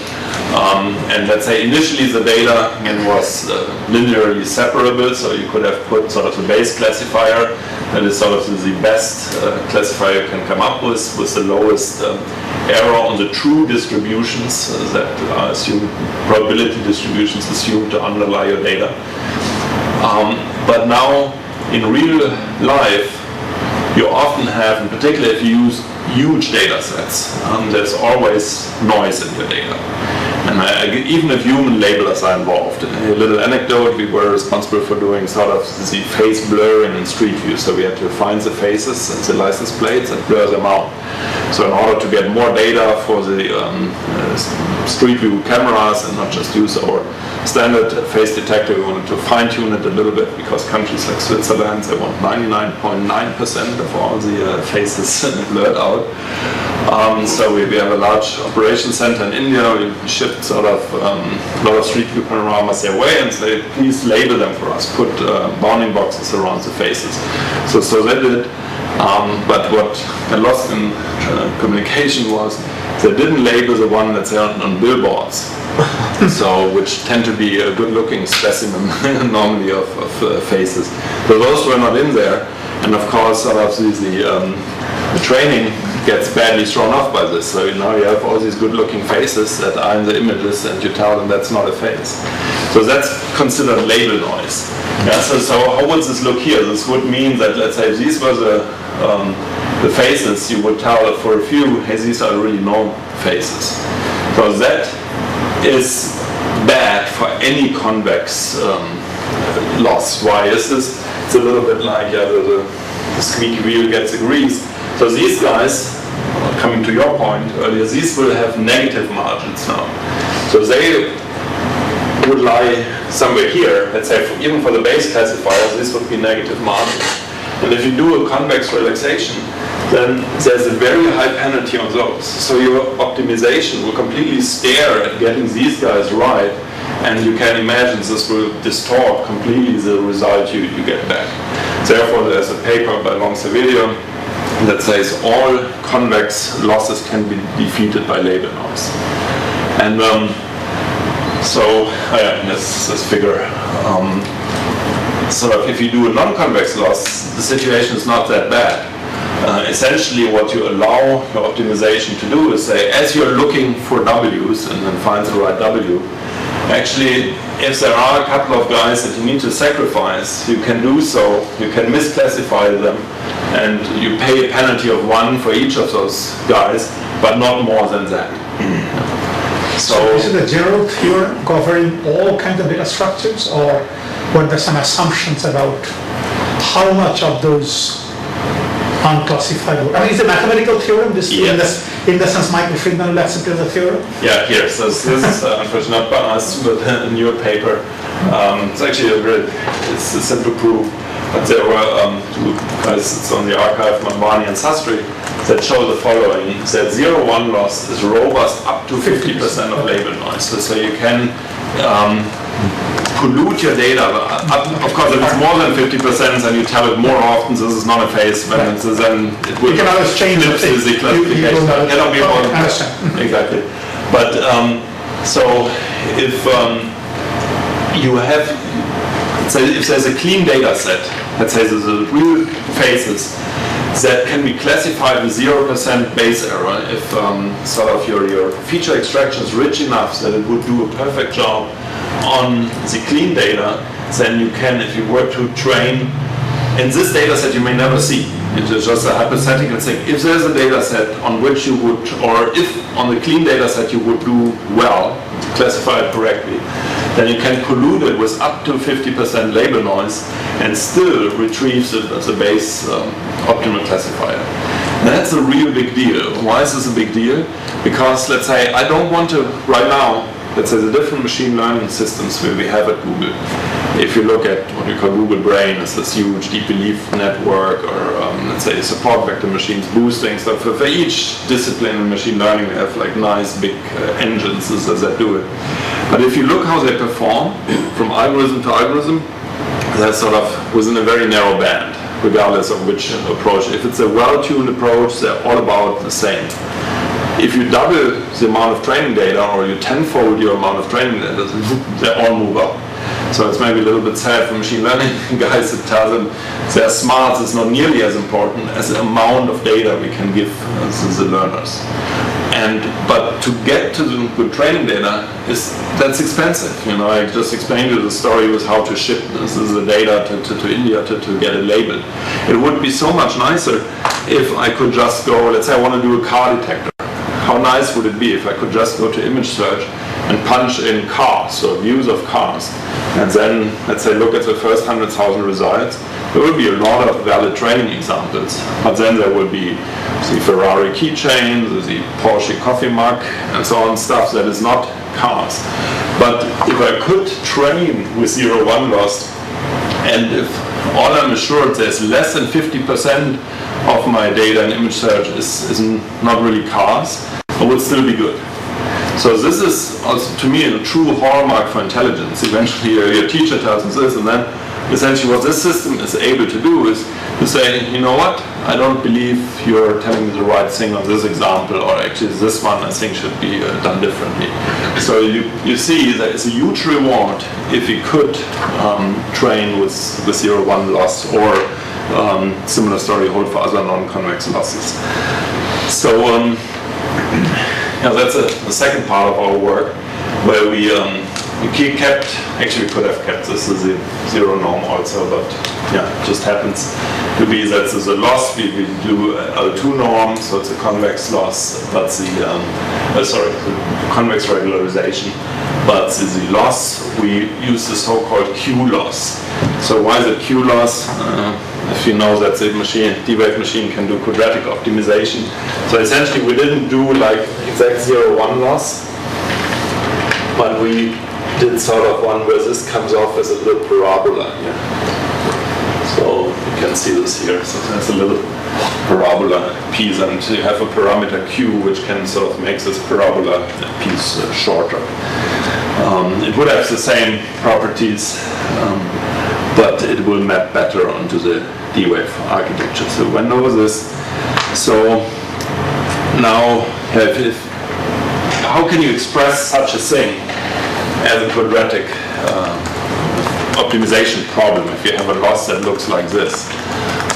And let's say initially the data again was linearly separable, so you could have put sort of the base classifier that is sort of the best classifier you can come up with the lowest error on the true distributions that are assumed, probability distributions assumed to underlie your data. But now in real life, you often have, in particular if you use huge data sets, there's always noise in your data. And even if human labelers are involved. A little anecdote, we were responsible for doing sort of the face blurring in Street View, so we had to find the faces and the license plates and blur them out. So in order to get more data for the Street View cameras and not just use our standard face detector, we wanted to fine-tune it a little bit, because countries like Switzerland, they want 99.9% of all the faces blurred out. So we have a large operation center in India. We shipped sort of a lot of Street View panoramas their way and say, please label them for us, put bounding boxes around the faces. So they did. But what got lost in communication was they didn't label the one that's on billboards, so which tend to be a good-looking specimen normally of faces. So those were not in there, and of course, sort of the training gets badly thrown off by this. So now you have all these good-looking faces that are in the images, and you tell them that's not a face. So that's considered label noise. Yeah, so how would this look here? This would mean that, let's say, if these were the faces, you would tell for a few, hey, these are really known faces. So that is bad for any convex loss. Why is this? It's a little bit like the squeaky wheel gets the grease. So these guys, coming to your point earlier, these will have negative margins now. So they would lie somewhere here. Let's say even for the base classifiers, this would be negative margins. And if you do a convex relaxation, then there's a very high penalty on those. So your optimization will completely stare at getting these guys right, and you can imagine this will distort completely the result you get back. Therefore, there's a paper by Long-Servillion that says all convex losses can be defeated by label noise. And this figure, sort of if you do a non-convex loss, the situation is not that bad. Essentially what you allow your optimization to do is say, as you're looking for W's and then find the right W, actually if there are a couple of guys that you need to sacrifice, you can do so, you can misclassify them, and you pay a penalty of 1 for each of those guys, but not more than that. So is it a general theorem covering all kinds of data structures, or were there some assumptions about how much of those unclassified were? I mean, is it a mathematical theorem? This yes. in the sense Michael Friedman will accept as a theorem? Yeah, here. So this is unfortunately not by us, but a newer paper. It's actually it's a simple proof. But there were two guys, it's on the archive, Mambani and Sastry, that show the following: that 0-1 loss is robust up to 50% of label noise. So you can pollute your data. Of course, if it's more than 50%, then you tell it more often. This is not a phase. Then it will. You can always change the classification. Cannot be more. Exactly. But so if you have. So if there's a clean data set, let's say there's a real faces that can be classified with 0% base error, if sort of your feature extraction is rich enough that it would do a perfect job on the clean data, then you can, if you were to train, in this data set you may never see. It's just a hypothetical thing. If there's a data set on which you would, or if on the clean data set you would do well, classify it correctly, then you can pollute it with up to 50% label noise and still retrieve the base optimal classifier. That's a real big deal. Why is this a big deal? Because let's say I don't want to, right now, let's say the different machine learning systems we have at Google. If you look at what we call Google Brain, it's this huge deep belief network, or let's say support vector machines boosting stuff. For each discipline in machine learning, we have like nice big engines that do it. But if you look how they perform, from algorithm to algorithm, they're sort of within a very narrow band, regardless of which approach. If it's a well-tuned approach, they're all about the same. If you double the amount of training data, or you tenfold your amount of training data, they all move up. So it's maybe a little bit sad for machine learning guys to tell them their smarts is not nearly as important as the amount of data we can give the learners. But to get to the good training data, that's expensive. You know, I just explained you the story with how to ship the data to India to get it labeled. It would be so much nicer if I could just go, let's say I want to do a car detector. How nice would it be if I could just go to image search and punch in cars, or views of cars, and then, let's say, look at the first 100,000 results. There will be a lot of valid training examples, but then there will be the Ferrari keychain, the Porsche coffee mug, and so on, stuff that is not cars. But if I could train with 0-1 loss, and if all I'm assured there's less than 50% of my data in image search is not really cars, it would still be good. So this is also, to me, a true hallmark for intelligence. Eventually your teacher tells us this, and then essentially what this system is able to do is to say, you know what, I don't believe you're telling me the right thing on this example, or actually this one I think should be done differently. So you see that it's a huge reward if you could train with 0-1 loss, or similar story hold for other non-convex losses. So that's the second part of our work, where we kept, actually we could have kept this as a zero norm also, but yeah, it just happens to be that there's a loss. We do L2 norm, so it's a convex loss, but the convex regularization, but the loss, we use the so-called Q loss. So why is it Q loss? If you know that the D-wave machine can do quadratic optimization. So essentially we didn't do like exact 0-1 loss, but we did sort of one where this comes off as a little parabola here. So you can see this here. So there's a little parabola piece, and you have a parameter Q which can sort of make this parabola piece shorter. It would have the same properties, but it will map better onto the D-wave architecture. So we went over this. So now, how can you express such a thing as a quadratic optimization problem if you have a loss that looks like this?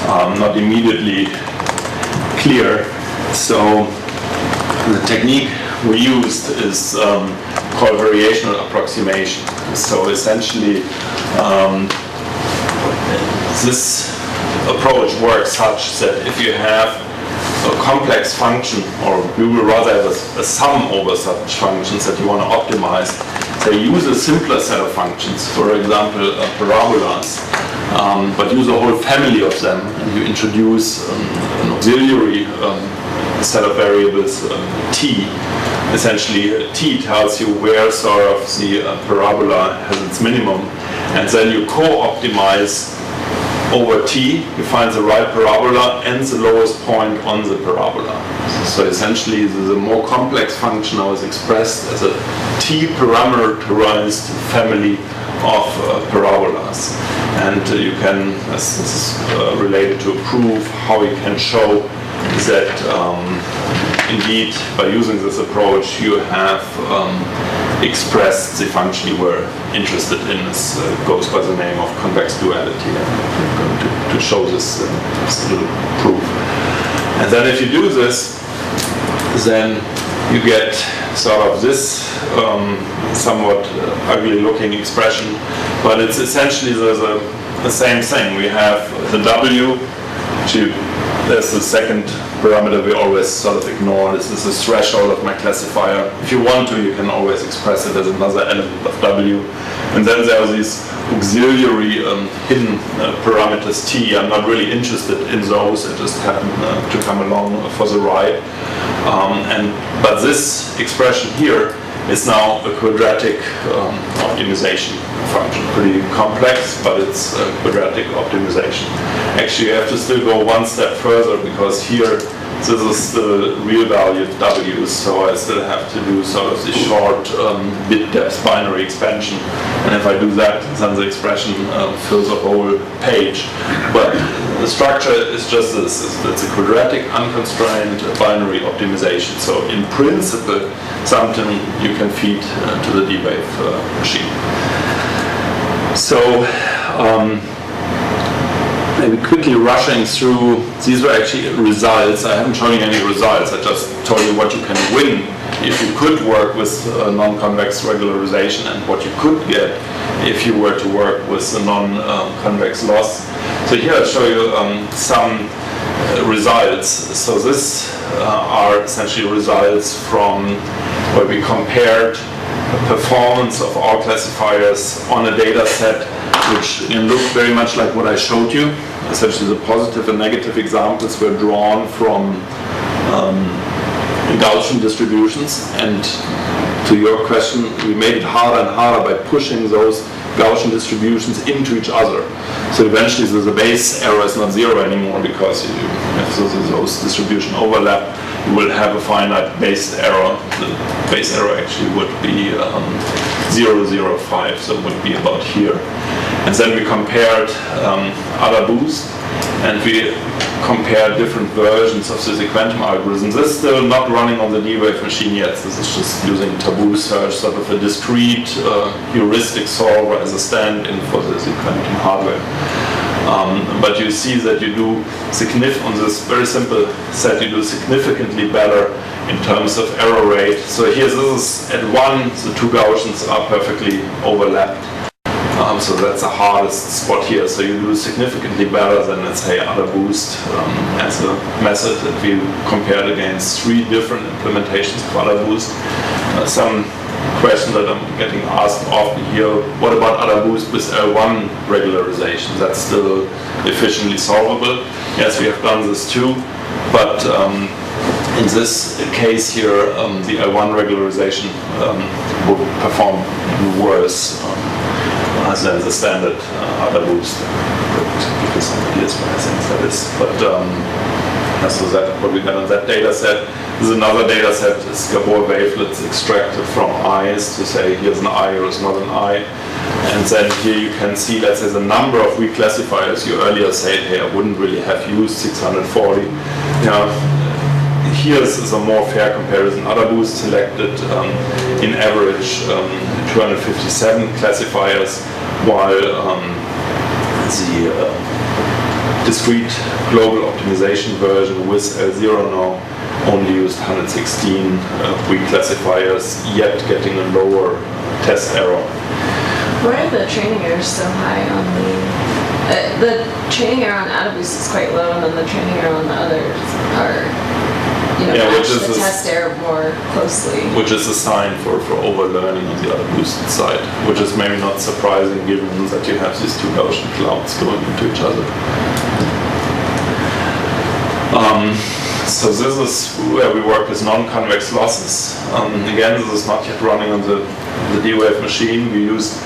Not immediately clear. So the technique we used is called variational approximation. So essentially, this approach works such that if you have a complex function, or you will rather have a sum over such functions that you want to optimize, so use a simpler set of functions, for example, parabolas, but use a whole family of them, and you introduce an auxiliary set of variables, t. Essentially, t tells you where sort of the parabola has its minimum, and then you co-optimize over t, you find the right parabola and the lowest point on the parabola. So essentially, the more complex function now is expressed as a t-parameterized family of parabolas. And you can, this is related to a proof, how you can show that indeed, by using this approach, you have expressed the function you were interested in. This goes by the name of convex duality. I'm going to show this little proof. And then if you do this, then you get sort of this somewhat ugly looking expression, but it's essentially the same thing. We have the W, which you there's the second parameter we always sort of ignore. This is the threshold of my classifier. If you want to, you can always express it as another element of W. And then there are these auxiliary hidden parameters T. I'm not really interested in those. I just happen to come along for the ride. But this expression here is now a quadratic optimization function. Pretty complex, but it's a quadratic optimization. Actually, you have to still go one step further, because here this is the real value W, so I still have to do sort of the short bit depth binary expansion. And if I do that, then the expression fills a whole page. But the structure is just this. It's a quadratic, unconstrained binary optimization. So in principle, something you can feed to the D-Wave machine. So maybe quickly rushing through, these were actually results. I haven't shown you any results. I just told you what you can win if you could work with non-convex regularization, and what you could get if you were to work with a non-convex loss. So here I'll show you some results. So this are essentially results from where we compared the performance of our classifiers on a data set which looked very much like what I showed you. Essentially the positive and negative examples were drawn from Gaussian distributions, and to your question, we made it harder and harder by pushing those Gaussian distributions into each other. So eventually the base error is not zero anymore, because if those distributions overlap, you will have a finite base error. The base error actually would be 0.005, so it would be about here. And then we compared AdaBoost, and we compared different versions of the quantum algorithm. This is still not running on the D-Wave machine yet. This is just using taboo search, sort of a discrete heuristic solver as a stand-in for the quantum hardware. But you see that you do on this very simple set, you do significantly better in terms of error rate. So here, this is at 1, the two Gaussians are perfectly overlapped. So that's the hardest spot here. So you do significantly better than, let's say, AdaBoost as a method that we compared against 3 different implementations of AdaBoost. Some question that I'm getting asked often here, what about AdaBoost with L1 regularization? That's still efficiently solvable. Yes, we have done this too, but in this case here, the L1 regularization would perform worse than the standard AdaBoost. Give you some ideas what I think that is. But so that what we got on that data set. This is another data set, is Gabor wavelets extracted from eyes to say here's an eye or it's not an eye. And then here you can see that there's a number of weak classifiers. You earlier said, hey, I wouldn't really have used 640. Here is a more fair comparison. AdaBoost selected in average 257 classifiers, while the discrete global optimization version with L0 now only used 116 weak classifiers, yet getting a lower test error. Why are the training errors so high on the training error on AdaBoost is quite low, and then the training error on the others are match the test error more closely. Which is a sign for overlearning on the AdaBoost side, which is maybe not surprising given that you have these two Gaussian clouds going into each other. So this is where we work with non-convex losses. Again, this is not yet running on the D-Wave machine. We use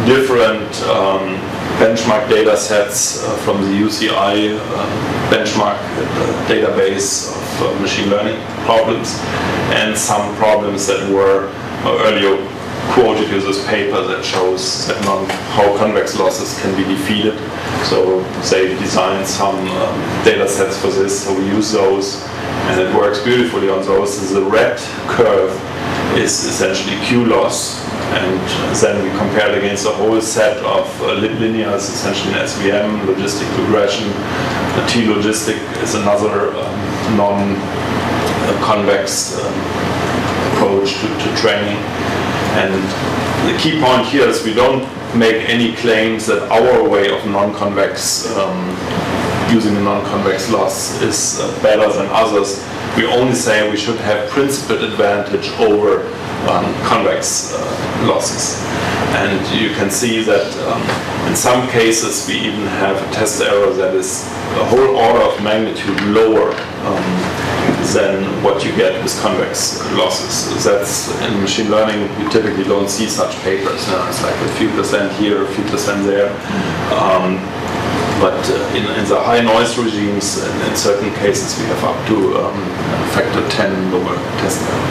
different benchmark data sets from the UCI benchmark database of machine learning problems, and some problems that were earlier quoted in this paper that shows that how convex losses can be defeated. So they designed some data sets for this, so we use those, and it works beautifully on those. So the red curve is essentially Q loss, and then we compared against a whole set of linears, essentially an SVM, logistic regression. The T-logistic is another non-convex approach to training. And the key point here is we don't make any claims that our way of non-convex using a non-convex loss is better than others. We only say we should have principal advantage over convex losses. And you can see that in some cases we even have a test error that is a whole order of magnitude lower than what you get with convex losses. That's in machine learning, you typically don't see such papers. No? It's like a few percent here, a few percent there. But in the high noise regimes, in certain cases, we have up to factor 10 lower test error.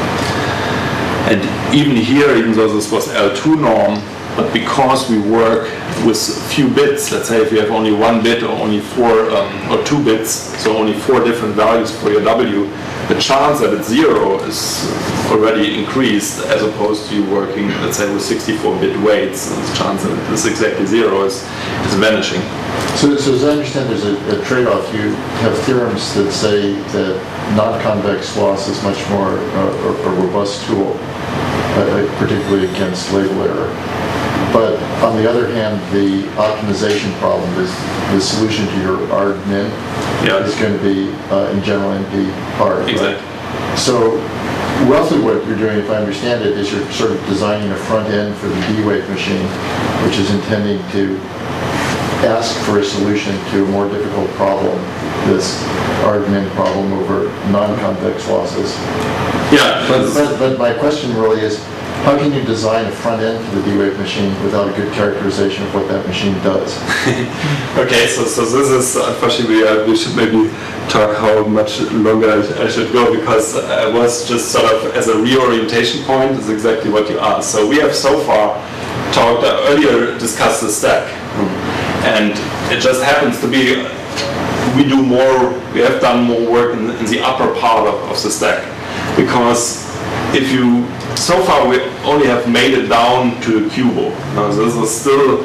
And even here, even though this was L2 norm, but because we work with few bits, let's say if you have only 1 bit or only 4 or 2 bits, so only 4 different values for your W, the chance that it's 0 is already increased as opposed to you working, let's say, with 64-bit weights. And the chance that it's exactly 0 is vanishing. So as I understand, there's a trade-off. You have theorems that say that non-convex loss is much more a robust tool, particularly against label error. But on the other hand, the optimization problem is the solution to your arg-min is going to be, in general, NP hard. Exactly. Right? So roughly what you're doing, if I understand it, is you're sort of designing a front end for the D-wave machine, which is intending to ask for a solution to a more difficult problem, this arg-min problem over non-convex losses. Yeah. But my question really is, how can you design a front end for the D-wave machine without a good characterization of what that machine does? Okay, so this is, unfortunately, we should maybe talk how much longer I should go, because I was just sort of, as a reorientation point, is exactly what you asked. So we have so far talked, earlier discussed the stack. And it just happens to be, we have done more work in the upper part of the stack. Because if you, so far we only have made it down to the QUBO. Now this is still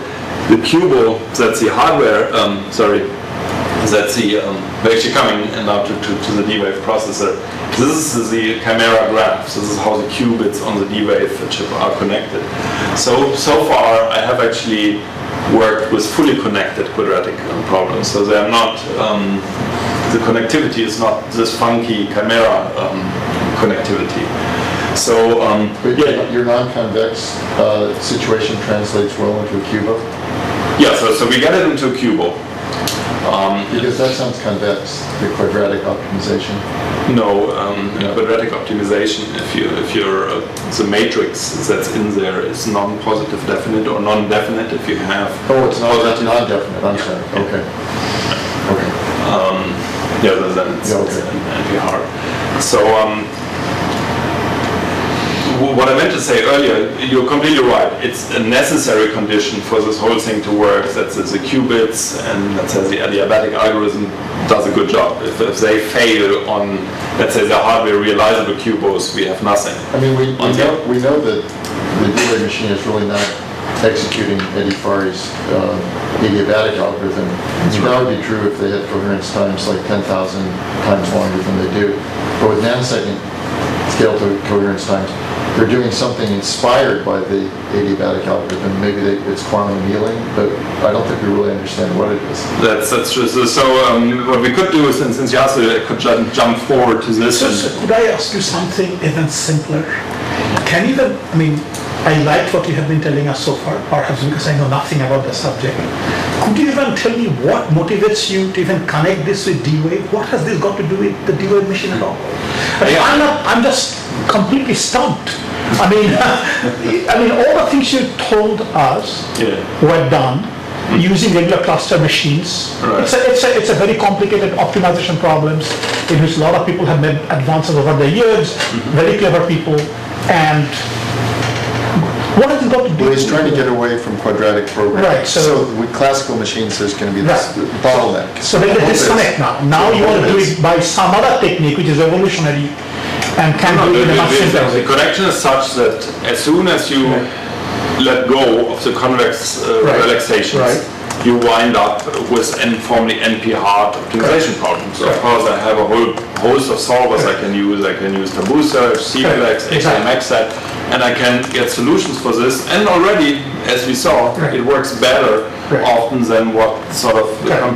the QUBO, that's the hardware, that's the, we're actually coming now to the D-Wave processor. This is the chimera graph. This is how the qubits on the D-Wave chip are connected. So far I have actually worked with fully connected quadratic problems. So they are not, the connectivity is not this funky chimera connectivity. So your non-convex situation translates well into a QUBO? Yeah, so we get it into a QUBO. Because that sounds convex, the quadratic optimization. No, quadratic optimization, if you're the matrix that's in there is non-positive definite or non-definite, if you have... Oh, it's non-definite, I'm sorry. Okay. Then it's NP hard. So, what I meant to say earlier, you're completely right. It's a necessary condition for this whole thing to work that the qubits and let's say the adiabatic algorithm does a good job. If they fail on, let's say, the hardware realizable QUBOs, we have nothing. I mean, we know that the D-Wave machine is really not executing Eddie Fari's adiabatic algorithm. That would be true if they had coherence times like 10,000 times longer than they do. But with nanosecond scale to coherence times, they're doing something inspired by the adiabatic algorithm. Maybe it's quantum annealing, but I don't think we really understand what it is. That's true. So what we could do is, since you asked it, I could jump forward to this. So could I ask you something even simpler? Can you even, I liked what you have been telling us so far, perhaps because I know nothing about the subject. Could you even tell me what motivates you to even connect this with D-Wave? What has this got to do with the D-Wave machine at all? I'm just completely stumped. I mean, all the things you told us were done using regular cluster machines. Right. It's a very complicated optimization problems in which a lot of people have made advances over the years, very clever people, and what has it got to do? Well, he's trying to get away from quadratic programming. Right. So with classical machines, there's going to be this bottleneck. So there's a disconnect now. Now you want to do it by some other technique, which is evolutionary, and can do it in a much simpler way. The connection is such that as soon as you let go of the convex relaxations, you wind up with formally NP-hard optimization problems. So of course, I have a whole host of solvers I can use. I can use Taboo Search, CFlex, XMXset, and I can get solutions for this. And already, as we saw, it works better often than what sort of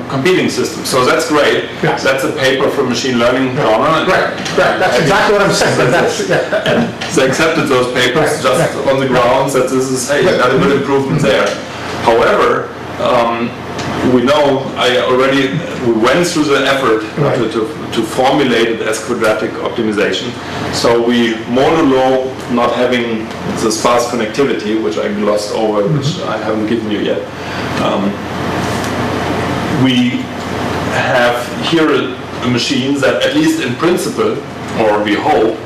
competing systems. So that's great. That's a paper from Machine Learning Journal. That's exactly what I'm saying. And they accepted those papers just on the grounds that this is, hey, got a good improvement there. However, we know, we went through the effort to formulate it as quadratic optimization. So we modulo not having the sparse connectivity, which I glossed over, which I haven't given you yet. We have here a machine that, at least in principle, or we hope,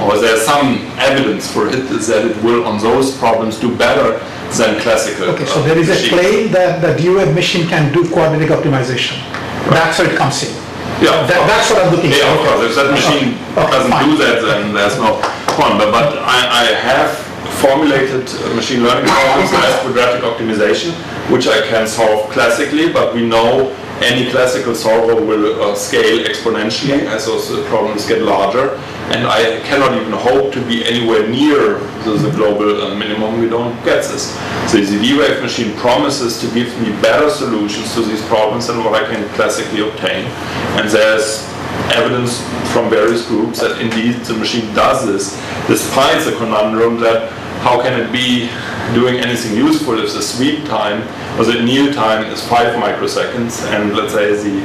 or there's some evidence for it, that it will on those problems do better than classical. Okay, so there is a claim that the DOF machine can do quadratic optimization. That's where it comes in. Yeah, that's what I'm looking for. Yeah, of course. If that machine doesn't do that, then there's no point. But I have formulated machine learning problems as quadratic optimization, which I can solve classically, but we know any classical solver will scale exponentially as those problems get larger, and I cannot even hope to be anywhere near the global minimum. We don't get this. So the D-Wave machine promises to give me better solutions to these problems than what I can classically obtain, and there's evidence from various groups that indeed the machine does this, despite the conundrum that how can it be doing anything useful if the sweep time or the anneal time is 5 microseconds, and let's say the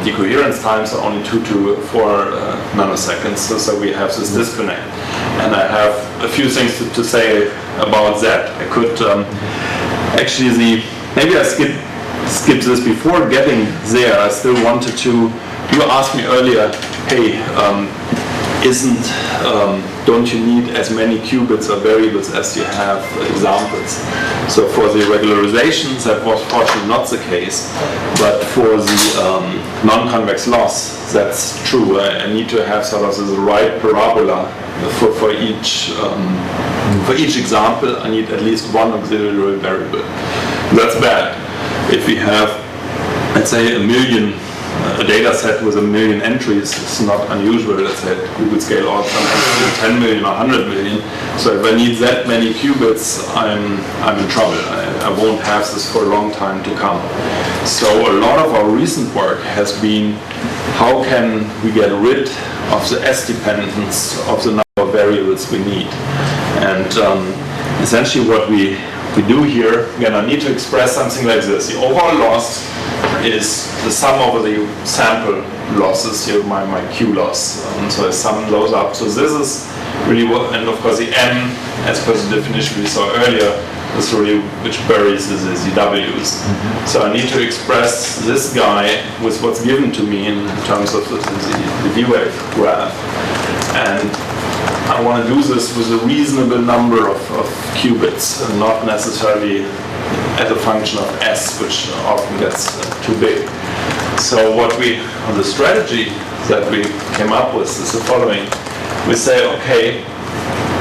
decoherence times are only 2 to 4 nanoseconds, so we have this disconnect. And I have a few things to say about that. I could actually, maybe I skip this before getting there. I still wanted to, you asked me earlier, hey, don't you need as many qubits or variables as you have examples? So for the regularizations, that was fortunately not the case, but for the non-convex loss, that's true. I need to have sort of the right parabola for each example. I need at least one auxiliary variable. That's bad. If we have, let's say, a data set with 1 million entries, it's not unusual, let's say at Google scale, or sometimes 10 million or 100 million. So if I need that many qubits, I'm in trouble. I won't have this for a long time to come. So a lot of our recent work has been, how can we get rid of the S-dependence of the number of variables we need? And essentially what we do here, again, I need to express something like this. The overall loss is the sum over the sample losses, here my Q loss. So I sum those up. So this is really what, and of course the M, as per the definition we saw earlier, is really which buries the W's. So I need to express this guy with what's given to me in terms of the D-Wave graph. And I want to do this with a reasonable number of qubits, and not necessarily as a function of S, which often gets too big. So the strategy that we came up with is the following. We say, okay,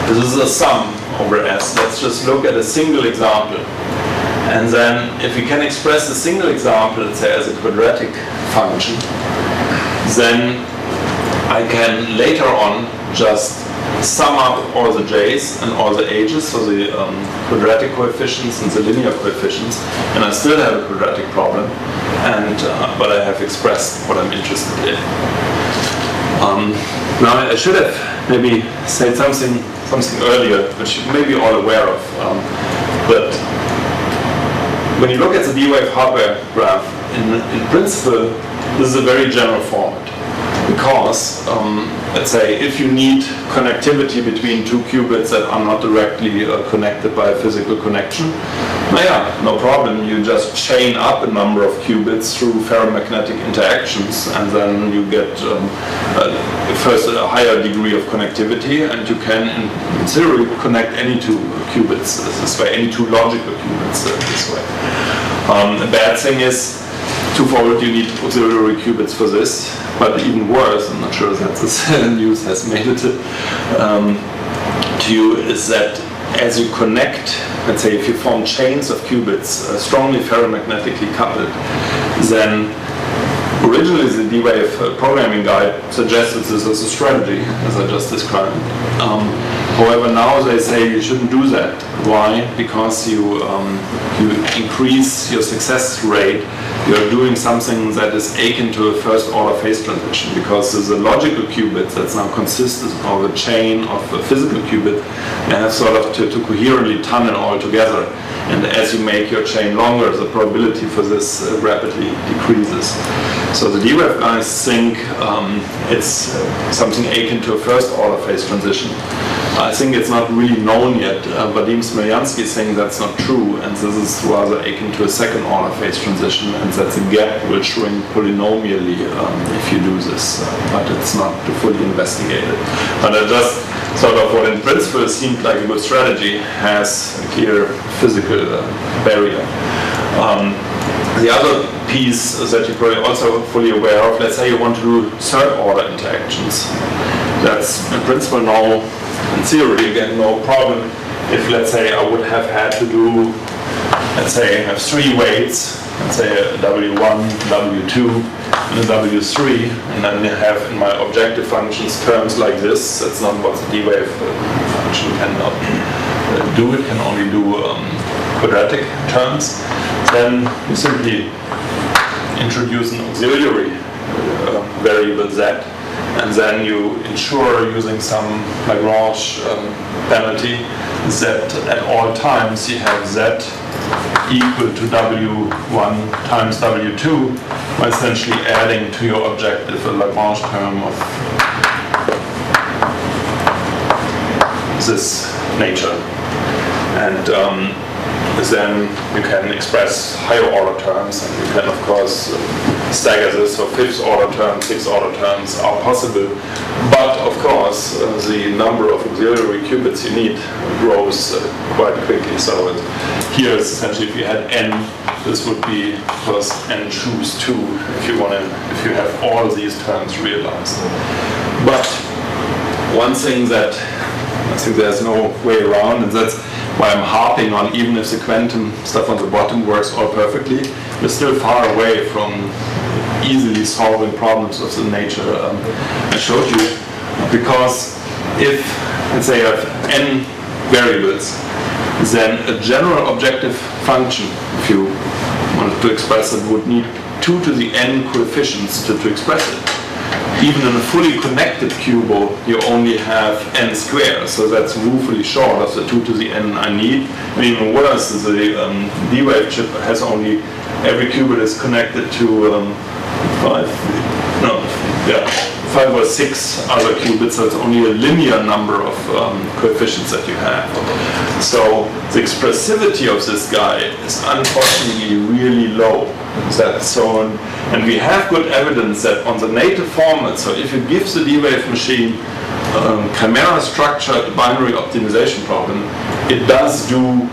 this is a sum over S. Let's just look at a single example. And then if we can express a single example, let's say as a quadratic function, then I can later on just sum up all the j's and all the h's, so the quadratic coefficients and the linear coefficients, and I still have a quadratic problem, and but I have expressed what I'm interested in. Now I should have maybe said something earlier, which you may be all aware of, but when you look at the D-Wave hardware graph, in principle, this is a very general format. Because, let's say, if you need connectivity between two qubits that are not directly connected by a physical connection, no problem. You just chain up a number of qubits through ferromagnetic interactions, and then you get first a higher degree of connectivity, and you can, in theory, connect any two qubits this way, any two logical qubits this way. The bad thing is, twofold, you need auxiliary qubits for this, but even worse, I'm not sure that this news has made it to you, is that as you connect, let's say if you form chains of qubits strongly ferromagnetically coupled, then originally the D-Wave programming guide suggested this as a strategy, as I just described. However, now they say you shouldn't do that. Why? Because you increase your success rate. You're doing something that is akin to a first-order phase transition, because there's a logical qubit that's now consistent of a chain of a physical qubit, and have sort of to coherently tunnel all together. And as you make your chain longer, the probability for this rapidly decreases. So the D-Wave guys think it's something akin to a first-order phase transition. I think it's not really known yet. Vadim-Smilyansky is saying that's not true, and this is rather akin to a second-order phase transition, and that the gap will shrink polynomially if you do this, but it's not fully investigated. But I just sort of what in principle seemed like a good strategy has a clear physical barrier. The other piece that you're probably also fully aware of, let's say you want to do third-order interactions. That's in principle no, in theory again, no problem if, let's say, I would have had to do, let's say, I have three weights, let's say a W1, W2, and a W3, and then I have in my objective functions terms like this. That's not what the D-Wave function cannot do. It can only do quadratic terms. Then you simply introduce an auxiliary variable z, and then you ensure using some Lagrange penalty that at all times you have z equal to W1 times W2 by essentially adding to your objective a Lagrange term of this nature. And then you can express higher order terms, and you can of course stagger this, so fifth order terms, sixth order terms are possible, but of course the number of auxiliary qubits you need grows quite quickly. So here is essentially, if you had n, this would be plus n choose 2 if you have all these terms realized. But one thing that I think there's no way around, and that's why I'm harping on, even if the quantum stuff on the bottom works all perfectly, we're still far away from easily solving problems of the nature I showed you. Because if, let's say, I have n variables, then a general objective function, if you wanted to express it, would need 2 to the n coefficients to express it. Even in a fully connected QUBO, you only have n squared, so that's woefully short of the 2 to the n I need. And even worse, the D-Wave chip has only, every qubit is connected to 5 or 6 other qubits, so it's only a linear number of coefficients that you have. So the expressivity of this guy is unfortunately really low. And we have good evidence that on the native format, so if you give the D-Wave machine chimera structured binary optimization problem, it does do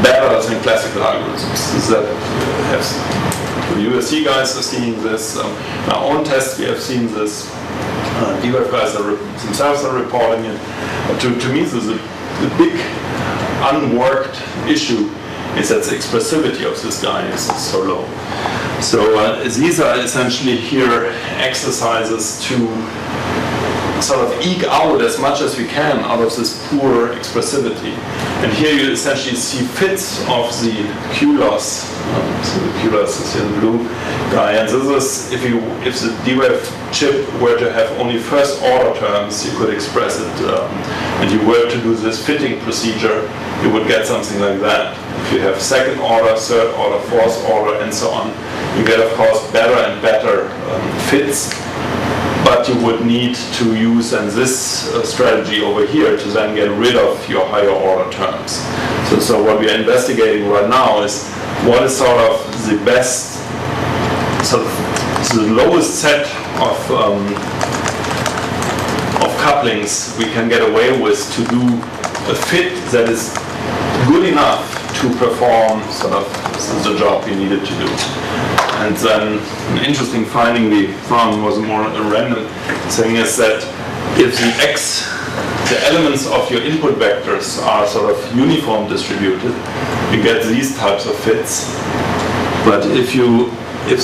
better than classical algorithms. The USC guys are seeing this. In our own tests, we have seen this. D-Wave guys themselves are reporting it. But to me, this is a big unworked issue, is that the expressivity of this guy is so low. So these are essentially here exercises to sort of eke out as much as we can out of this poor expressivity. And here you essentially see fits of the Q-loss. So the Q-loss is here the blue guy. And this is, if the D-Wave chip were to have only first order terms, you could express it. And you were to do this fitting procedure, you would get something like that. If you have second order, third order, fourth order, and so on, you get, of course, better and better fits. But you would need to use then this strategy over here to then get rid of your higher order terms. So what we are investigating right now is what is sort of the best, sort of the lowest set of couplings we can get away with to do a fit that is good enough to perform sort of the job we needed to do. And then an interesting finding we found was more a random thing, is that if the X the elements of your input vectors are sort of uniform distributed, you get these types of fits. But if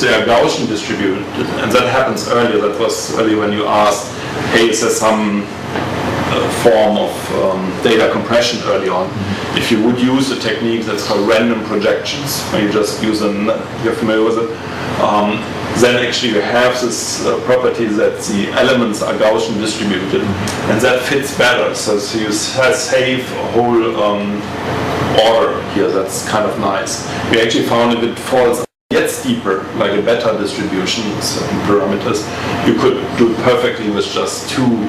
they are Gaussian distributed, and that happens earlier, that was earlier when you asked, hey, is there some form of data compression early on? If you would use a technique that's called random projections, where you just use you're familiar with it, then actually you have this property that the elements are Gaussian distributed, and that fits better. So you save a whole order here. That's kind of nice. We actually found if it falls yet steeper, like a beta distribution, certain parameters, you could do it perfectly with just two,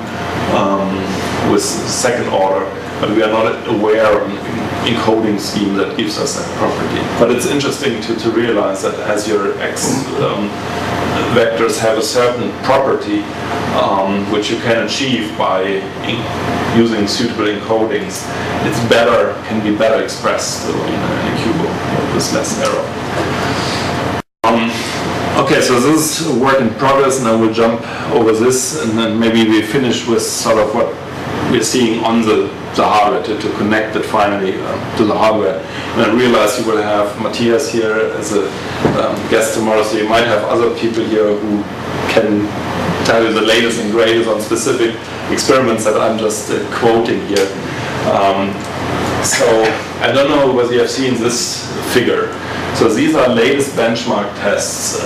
with second order, but we are not aware of an encoding scheme that gives us that property. But it's interesting to realize that as your X vectors have a certain property which you can achieve by using suitable encodings, it's better, can be better expressed in a QUBO with less error. Okay, so this is a work in progress, and I will jump over this, and then maybe we finish with sort of what we're seeing on the hardware to connect it finally to the hardware. And I realize you will have Matthias here as a guest tomorrow, so you might have other people here who can tell you the latest and greatest on specific experiments that I'm just quoting here. So I don't know whether you have seen this figure. So these are latest benchmark tests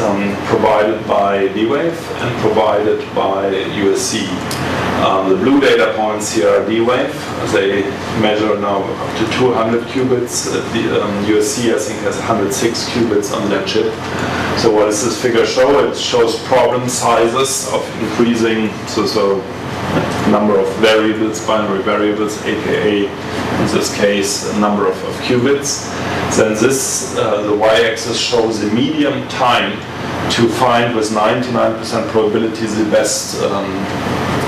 provided by D-Wave and provided by USC. The blue data points here are D-Wave. They measure now up to 200 qubits. The USC, I think, has 106 qubits on their chip. So what does this figure show? It shows problem sizes of increasing, so number of variables, binary variables, aka in this case a number of qubits. Then this, the y-axis shows the median time to find with 99% probability the best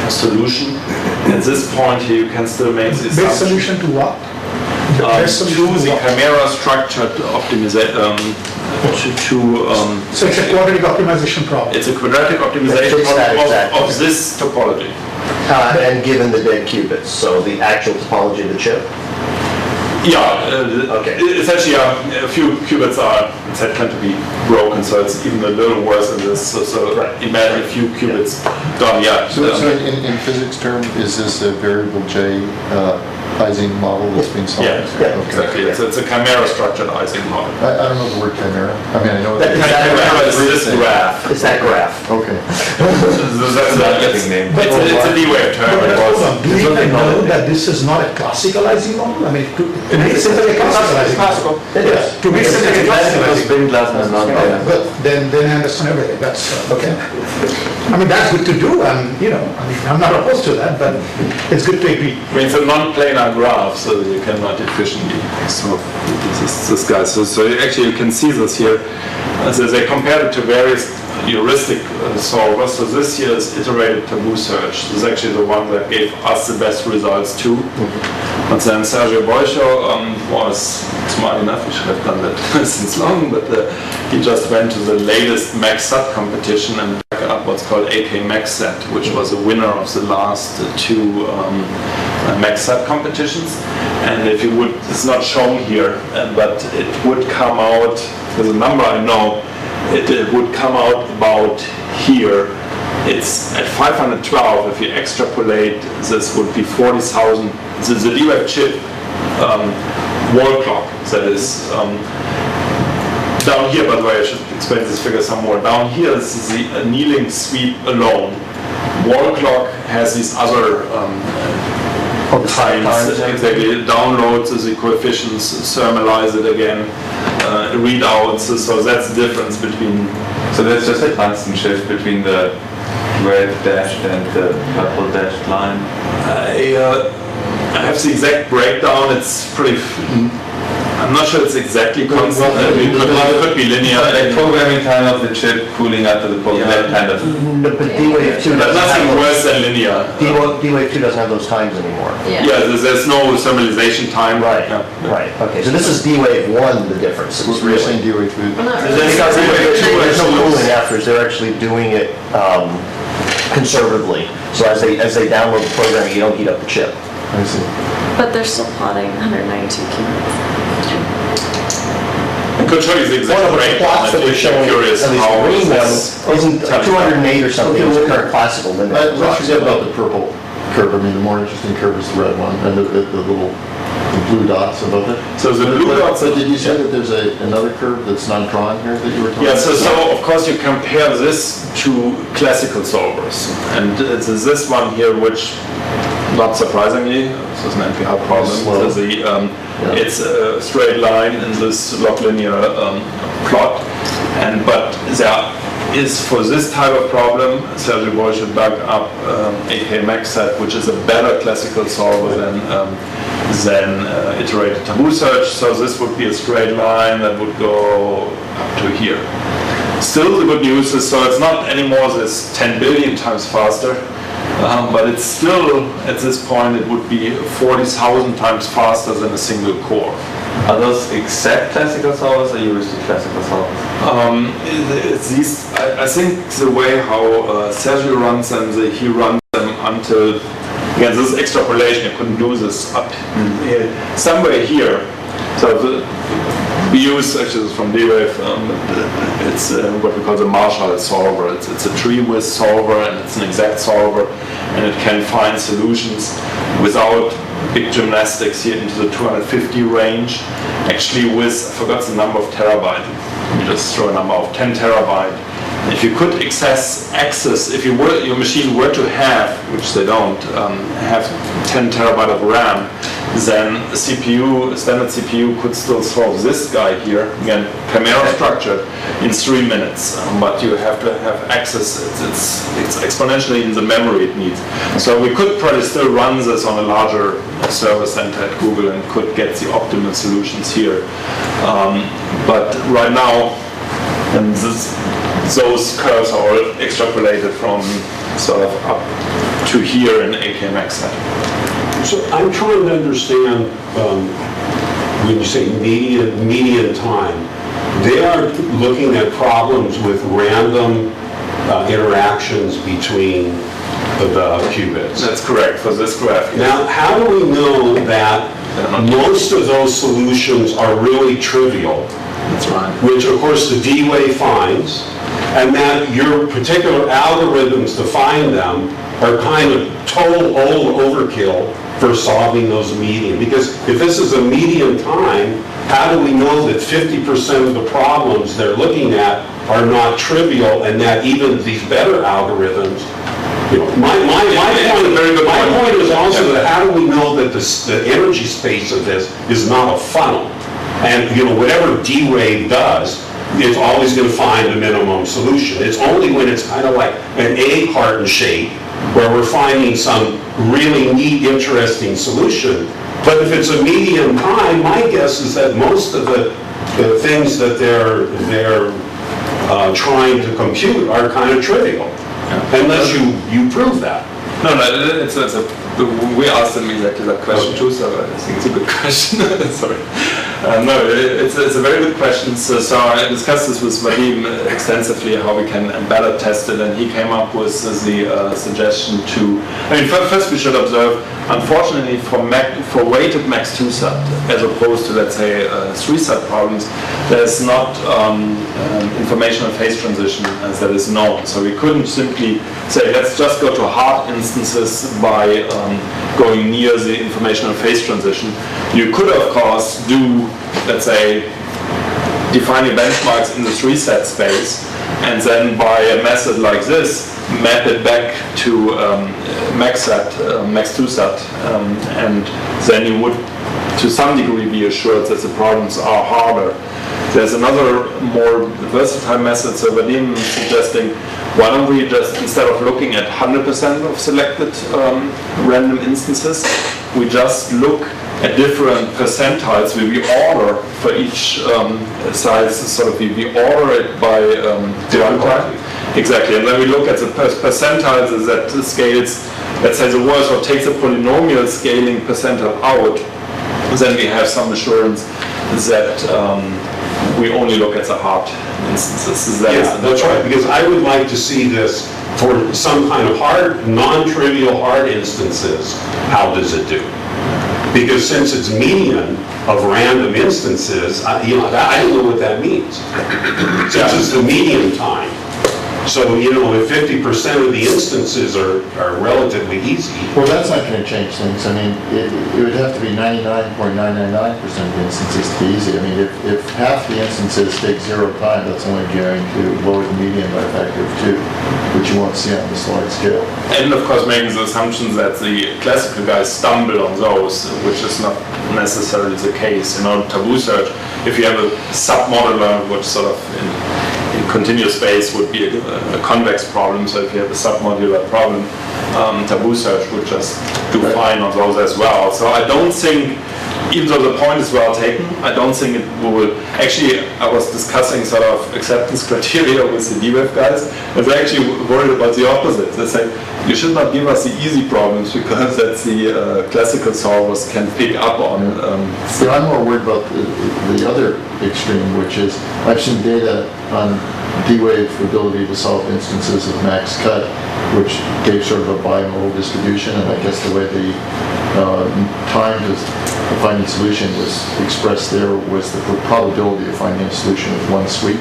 solution. At this point here you can still make this Best solution to what? To the chimera structured optimization. So it's a quadratic optimization problem. It's a quadratic optimization problem of this topology. And given the dead qubits, so the actual topology of the chip? Yeah, okay. Essentially a few qubits are tend to be broken, so it's even a little worse than this. So right. Imagine a few qubits gone, yeah. So in physics term, is this a variable J Ising model that's being solved? Yeah, okay. Exactly. It's a chimera structured Ising model. I don't know the word chimera. I mean, I know that chimera is this graph. It's that graph. Okay. That's not getting named. It's a D-Wave term. But hold on, do you even know that this is not a classical Ising model? I mean, to me it's simply a classical Ising model. It is. To me it's simply a classical Ising model. Good, then I understand everything. That's okay. I mean, that's good to do, and I'm not opposed to that, but it's good to agree. I mean, it's a non-planar graph, so you cannot efficiently solve this guy. So actually, you can see this here. So they compared it to various heuristic solvers. So this here is iterated taboo search. This is actually the one that gave us the best results too. But then Sergio Boixo was smart enough. He should have done that since long, but he just went to the latest MaxSat competition and backed up what's called AK MaxSat, which was a winner of the last two MaxSat competitions. And if you would, it's not shown here, but it would come out, there's a number I know, it would come out about here. It's at 512, if you extrapolate, this would be 40,000. The D-Wave chip wall clock, that is, down here, by the way, I should explain this figure some more. Down here, this is the annealing sweep alone. Wall clock has these other times, exactly. It downloads the coefficients, thermalize it again, readouts, so that's the difference between... So there's just a constant shift between the red dashed and the purple dashed line? I have the exact breakdown, it's pretty... I'm not sure it's exactly constant, it could be linear. Like programming time of the chip cooling after the program, that kind of... But D-Wave 2 But nothing worse than linear. D-Wave 2 doesn't have those times anymore. Yeah, there's no thermalization time. Right, right, okay. So this is D-Wave 1, the difference. It's We're saying D-Wave 2. There's no cooling afterwards. They're actually doing it conservatively. So as they download the program, you don't heat up the chip. I see. But they're still plotting 192 qubits. I could show you the exact One of the rate plots that we're if you're showing, curious at least how the green one, this isn't 208 or something, is the current classical limit. Let's forget about the purple curve. I mean, the more interesting curve is the red one, and the little blue dots above it. So the blue dots. But did you say that there's another curve that's not drawn here that you were talking Yeah, about? so of course you compare this to classical solvers, and it's this one here which, not surprisingly, this is an NP-hard problem. Slow. So it's a straight line in this log linear plot, but there is, for this type of problem, Sergey Borsche dug up AKMaxset, which is a better classical solver than iterated taboo search. So this would be a straight line that would go up to here. Still, the good news is, so it's not anymore this 10 billion times faster, but it's still, at this point, it would be 40,000 times faster than a single core. Are those exact classical solvers or heuristic classical solvers? It's these, I think the way how Sergio runs them, he runs them until, again, this is extrapolation, you couldn't do this up here, somewhere here. So we use, actually this is from D-Wave, it's what we call the Marshall solver. It's a tree width solver, and it's an exact solver, and it can find solutions without big gymnastics here into the 250 range, actually with, I forgot the number of terabyte, you just throw a number of 10 terabyte. If you could access, if your machine were to have, which they don't, have 10 terabyte of RAM, then a standard CPU could still solve this guy here, again, chimera structured, in 3 minutes. But you have to have access, it's exponentially in the memory it needs. So we could probably still run this on a larger server center at Google and could get the optimal solutions here. But right now, and those curves are all extrapolated from sort of up to here in AKMaxset. So I'm trying to understand when you say median time, they are looking at problems with random interactions between the qubits. That's correct for this graph. Now, how do we know that most of those solutions are really trivial? That's right. Which of course the D-Wave finds, and that your particular algorithms to find them are kind of total old overkill for solving those median. Because if this is a median time, how do we know that 50% of the problems they're looking at are not trivial, and that even these better algorithms, you know, my point is also that how do we know that the energy space of this is not a funnel? And you know, whatever D-Wave does, it's always going to find the minimum solution. It's only when it's kind of like an egg carton shape where we're finding some really neat, interesting solution. But if it's a median time, my guess is that most of the things that they're trying to compute are kind of trivial, unless you prove that. No, we asked them exactly that question too, so I think it's a good question. Sorry. No, it's a very good question. So I discussed this with Vadim extensively, how we can embedded test it, and he came up with the suggestion to, I mean, first we should observe, unfortunately for weighted max 2-sat, as opposed to, let's say, 3-sat problems, there's not informational phase transition as that is known. So we couldn't simply say, let's just go to hard instances by going near the informational phase transition. You could, of course, do, let's say, defining benchmarks in the 3-sat space, and then by a method like this, map it back to max 2-sat, and then you would, to some degree, be assured that the problems are harder. There's another more versatile method, so Vadim is suggesting, why don't we just, instead of looking at 100% of selected random instances, we just look at different percentiles. We order for each size, sort of we order it by runtime. Exactly, and then we look at the percentiles that scales, let's say the worst, or takes a polynomial scaling percentile out, then we have some assurance that we only look at the hard instances. That's right, because I would like to see this for some kind of hard, non-trivial hard instances, how does it do? Because since it's median of random instances, I don't know what that means. Since it's the median time. So, if 50% of the instances are relatively easy. Well, that's not going to change things. I mean, it would have to be 99.999% of the instances to be easy. I mean, if half the instances take 0 time, that's only going to lower the median by a factor of 2, which you won't see on this large scale. And of course making the assumption that the classical guys stumble on those, which is not necessarily the case. Taboo search, if you have a submodular, which sort of in continuous space would be a convex problem, so if you have a submodular problem, taboo search would just do fine on those as well. So I don't think, even though the point is well taken, I don't think it will. Actually, I was discussing sort of acceptance criteria with the DWAF guys, and they're actually worried about the opposite. They say, you should not give us the easy problems because that's the classical solvers can pick up on. So I'm more worried about the other extreme, which is I've seen data on D-wave ability to solve instances of max cut, which gave sort of a bimodal distribution, and I guess the way the time to finding solution was expressed there was the probability of finding a solution with one sweep.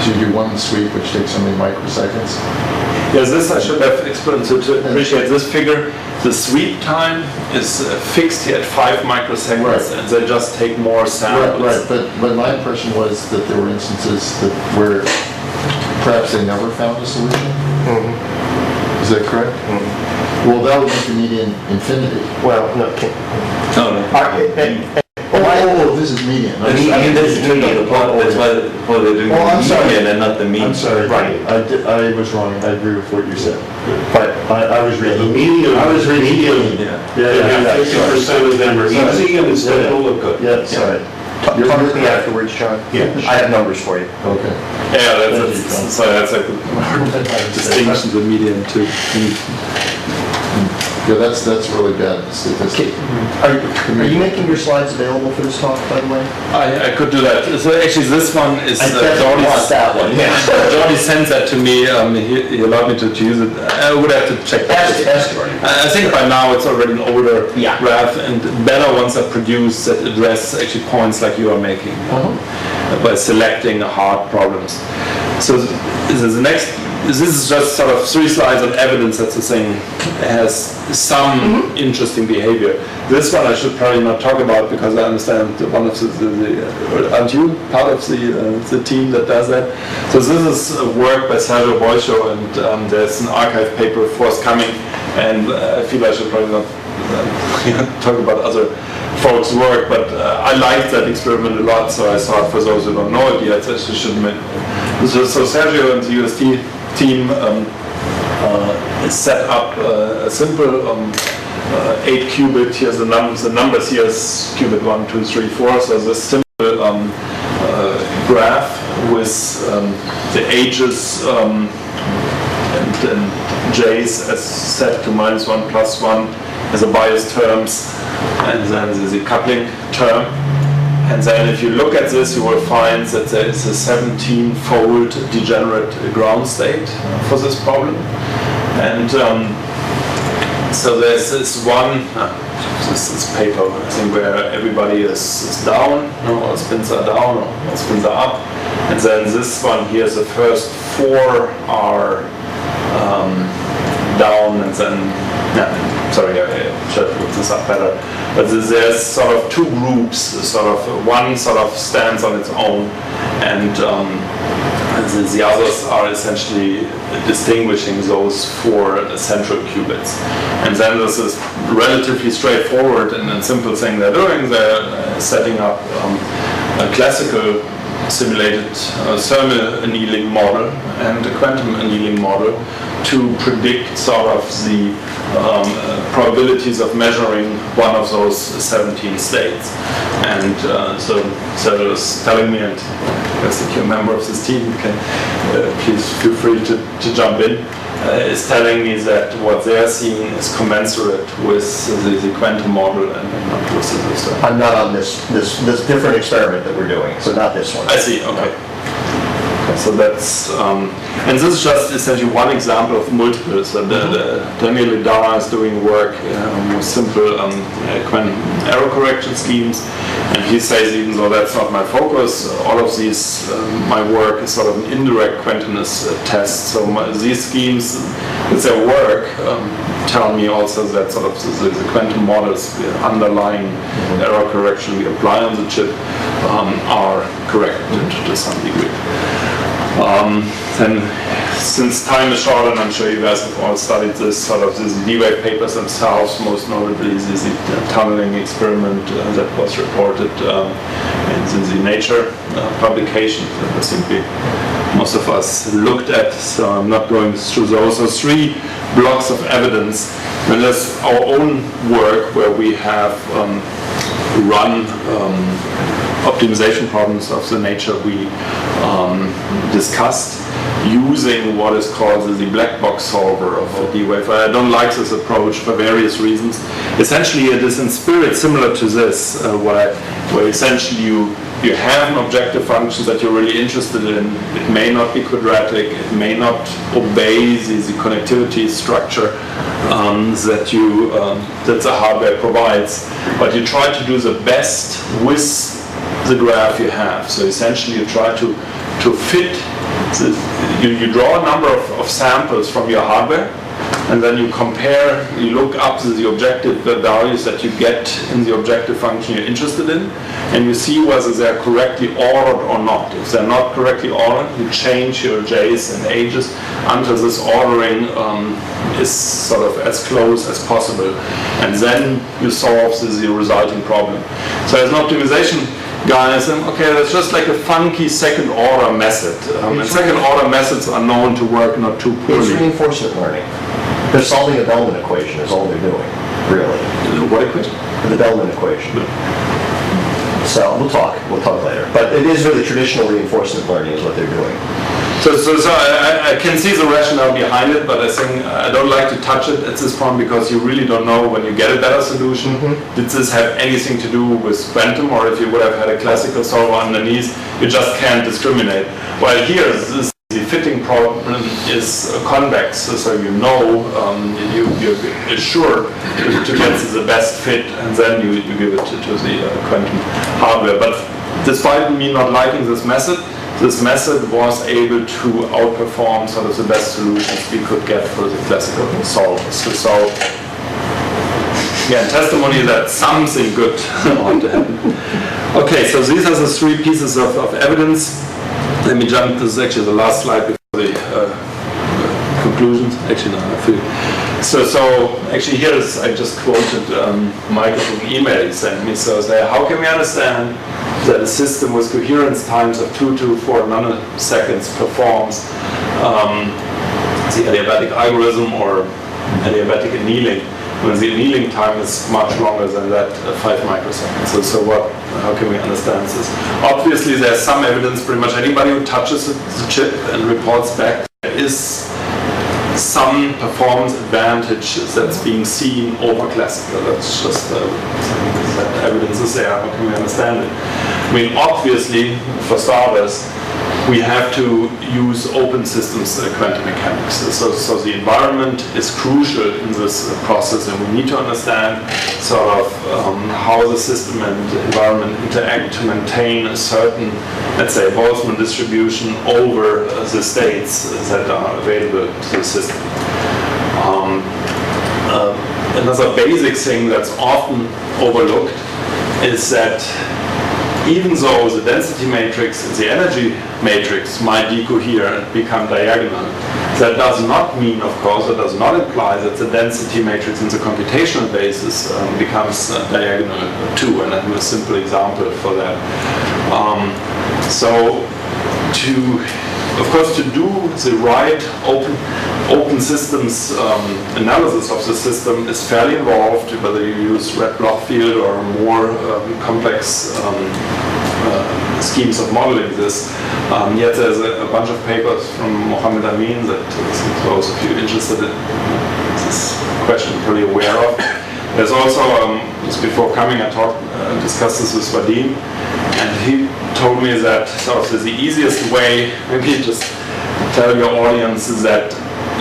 So you do one sweep, which takes so many microseconds. Yes, this I should have explained to appreciate this figure. The sweep time is fixed here at 5 microseconds, and they just take more samples. Right. But my impression was that there were instances where perhaps they never found a solution. Mm-hmm. Is that correct? Mm-hmm. Well, that would make the median infinity. Well, no. Oh, this is median. This is median. That's why they're doing median and not the mean. I'm sorry. Right. I was wrong. I agree with what you said. But I was reading. The median. I was reading. Yeah. 50% of them are easy and it's still look good. Yeah, sorry. Talk with me afterwards, John. Yeah. I have numbers for you. Okay. Yeah, that's like the distinction of the median too. Yeah, that's really bad statistics. Are you making your slides available for this talk, by the way? I could do that. So actually this one is that one. Jordi sent that to me. He allowed me to use it. I would have to check that. I think by now it's already an older graph, and better ones are produced that address actually points like you are making by selecting hard problems. So this is just sort of 3 slides of evidence that the thing has some interesting behavior. This one I should probably not talk about because I understand one of aren't you part of the team that does that? So this is work by Sergio Boisho, and there's an archive paper forthcoming, and I feel I should probably not talk about other folks' work, but I liked that experiment a lot, so I thought for those who don't know it yet, I should mention. So Sergio and the UST team set up a simple 8-qubit. Here's the numbers here is qubit 1, 2, 3, 4. So this simple graph with the ages and j's as set to -1, +1 as a bias terms, and then the coupling term. And then if you look at this, you will find that there is a 17-fold degenerate ground state for this problem. And so there's this one, this paper, I think, where everybody is down, all spins are down, all spins are up. And then this one here is the first 4 are down, and then, sorry, I should look this up better. But there's sort of 2 groups, one sort of stands on its own, and the others are essentially distinguishing those 4 central qubits. And then this is relatively straightforward and a simple thing they're doing. They're setting up a classical simulated thermal annealing model and a quantum annealing model to predict sort of the probabilities of measuring one of those 17 states. And so Sergio is telling me, and I think you're a member of this team, you can please feel free to jump in, is telling me that what they're seeing is commensurate with the quantum model and not with this. I'm not on this different experiment that we're doing, so not this one. I see, okay. So that's, and this is just essentially one example of multiples. Daniel Lidar is doing work with simple quantum error correction schemes, and he says, even though that's not my focus, all of these, my work is sort of an indirect quantumness test. So these schemes, with their work, tell me also that sort of the quantum models, the underlying error correction we apply on the chip, are correct to some degree. Then, since time is short, and I'm sure you guys have all studied this, sort of these D-wave papers themselves, most notably the tunneling experiment that was reported in the Nature publication that I think most of us looked at, so I'm not going through those. So 3 blocks of evidence. And there's our own work where we have run optimization problems of the nature we discussed using what is called the black box solver of D-wave. I don't like this approach for various reasons. Essentially, it is in spirit similar to this, where essentially you have an objective function that you're really interested in. It may not be quadratic, it may not obey the connectivity structure that the hardware provides, but you try to do the best with the graph you have. So essentially you try to fit, you draw a number of samples from your hardware, and then you compare, you look up the objective values that you get in the objective function you're interested in, and you see whether they're correctly ordered or not. If they're not correctly ordered, you change your J's and H's until this ordering is sort of as close as possible. And then you solve the resulting problem. So as an optimization guy, I said, okay, that's just like a funky second order method. And second order methods are known to work not too poorly. It's reinforcement learning. They're solving a Bellman equation is all they're doing, really. What equation? The Bellman equation. No. So we'll talk later. But it is really traditional reinforcement learning is what they're doing. So I can see the rationale behind it, but I think I don't like to touch it at this point because you really don't know when you get a better solution. Did this have anything to do with quantum, or if you would have had a classical solver underneath, you just can't discriminate. While here, the fitting problem is convex, so you know you're sure to get the best fit, and then you give it to the quantum hardware. But despite me not liking this method was able to outperform sort of the best solutions we could get for the classical solvers. So again, testimony that something good ought to happen. Okay, so these are the 3 pieces of evidence. Let me jump, this is actually the last slide before the conclusions. Actually, no, I feel. So actually here is, I just quoted Michael from an email he sent me. So say, how can we understand that a system with coherence times of 2 to 4 nanoseconds performs the adiabatic algorithm or adiabatic annealing when the annealing time is much longer than that 5 microseconds. So how can we understand this? Obviously there's some evidence, pretty much anybody who touches the chip and reports back, there is some performance advantage that's being seen over classical. That's just that evidence is there. How can we understand it? I mean, obviously, for starters, we have to use open systems quantum mechanics. So the environment is crucial in this process, and we need to understand sort of how the system and the environment interact to maintain a certain, let's say, Boltzmann distribution over the states that are available to the system. Another basic thing that's often overlooked is that even though the density matrix and the energy matrix might decohere and become diagonal, that does not mean, of course, that does not imply that the density matrix in the computational basis becomes diagonal too, and I have a simple example for that. Of course, to do the right open systems analysis of the system is fairly involved, whether you use red block field or more complex schemes of modeling this. Yet there's a bunch of papers from Mohammed Amin that those of you interested in this question are probably aware of. There's also, just before coming, I discussed this with Vadim. And he told me that sort of the easiest way, maybe just tell your audience, is that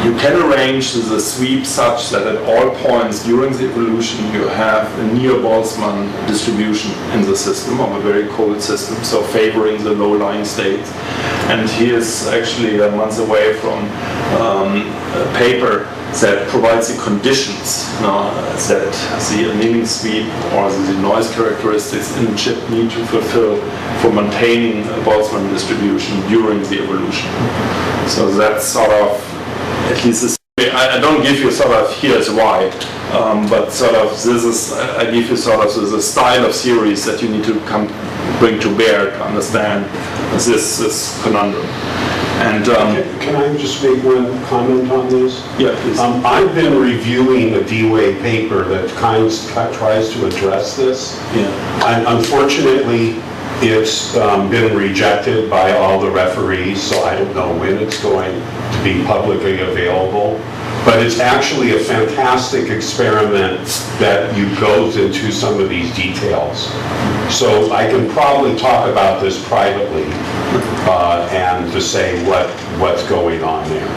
you can arrange the sweep such that at all points during the evolution you have a near Boltzmann distribution in the system of a very cold system, so favoring the low-lying states. And he is actually months away from a paper that provides the conditions that the annealing sweep or the noise characteristics in the chip need to fulfill for maintaining a Boltzmann distribution during the evolution. So that's sort of, at least I don't give you sort of here's why, but sort of this is, I give you sort of the style of series that you need to bring to bear to understand this conundrum. And can I just make one comment on this? Yeah, please. I've been reviewing a D-Wave paper that tries to address this. Yeah. And unfortunately, it's been rejected by all the referees, so I don't know when it's going to be publicly available. But it's actually a fantastic experiment that goes into some of these details. So I can probably talk about this privately and to say what's going on there.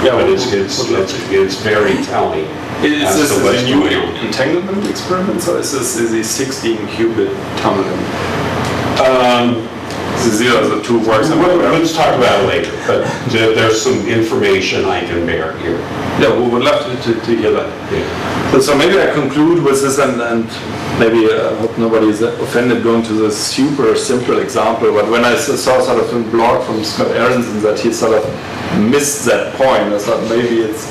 Yeah, but it's very telling. Is this a new entanglement experiment, or is this a 16-qubit tunneling? These are the two works. Let's talk about it later, but there's some information I can bear here. Yeah, we would love to hear that. Yeah. So maybe I conclude with this, and maybe I hope nobody is offended going to this super simple example, but when I saw sort of a blog from Scott Aronson that he sort of missed that point, I thought maybe it's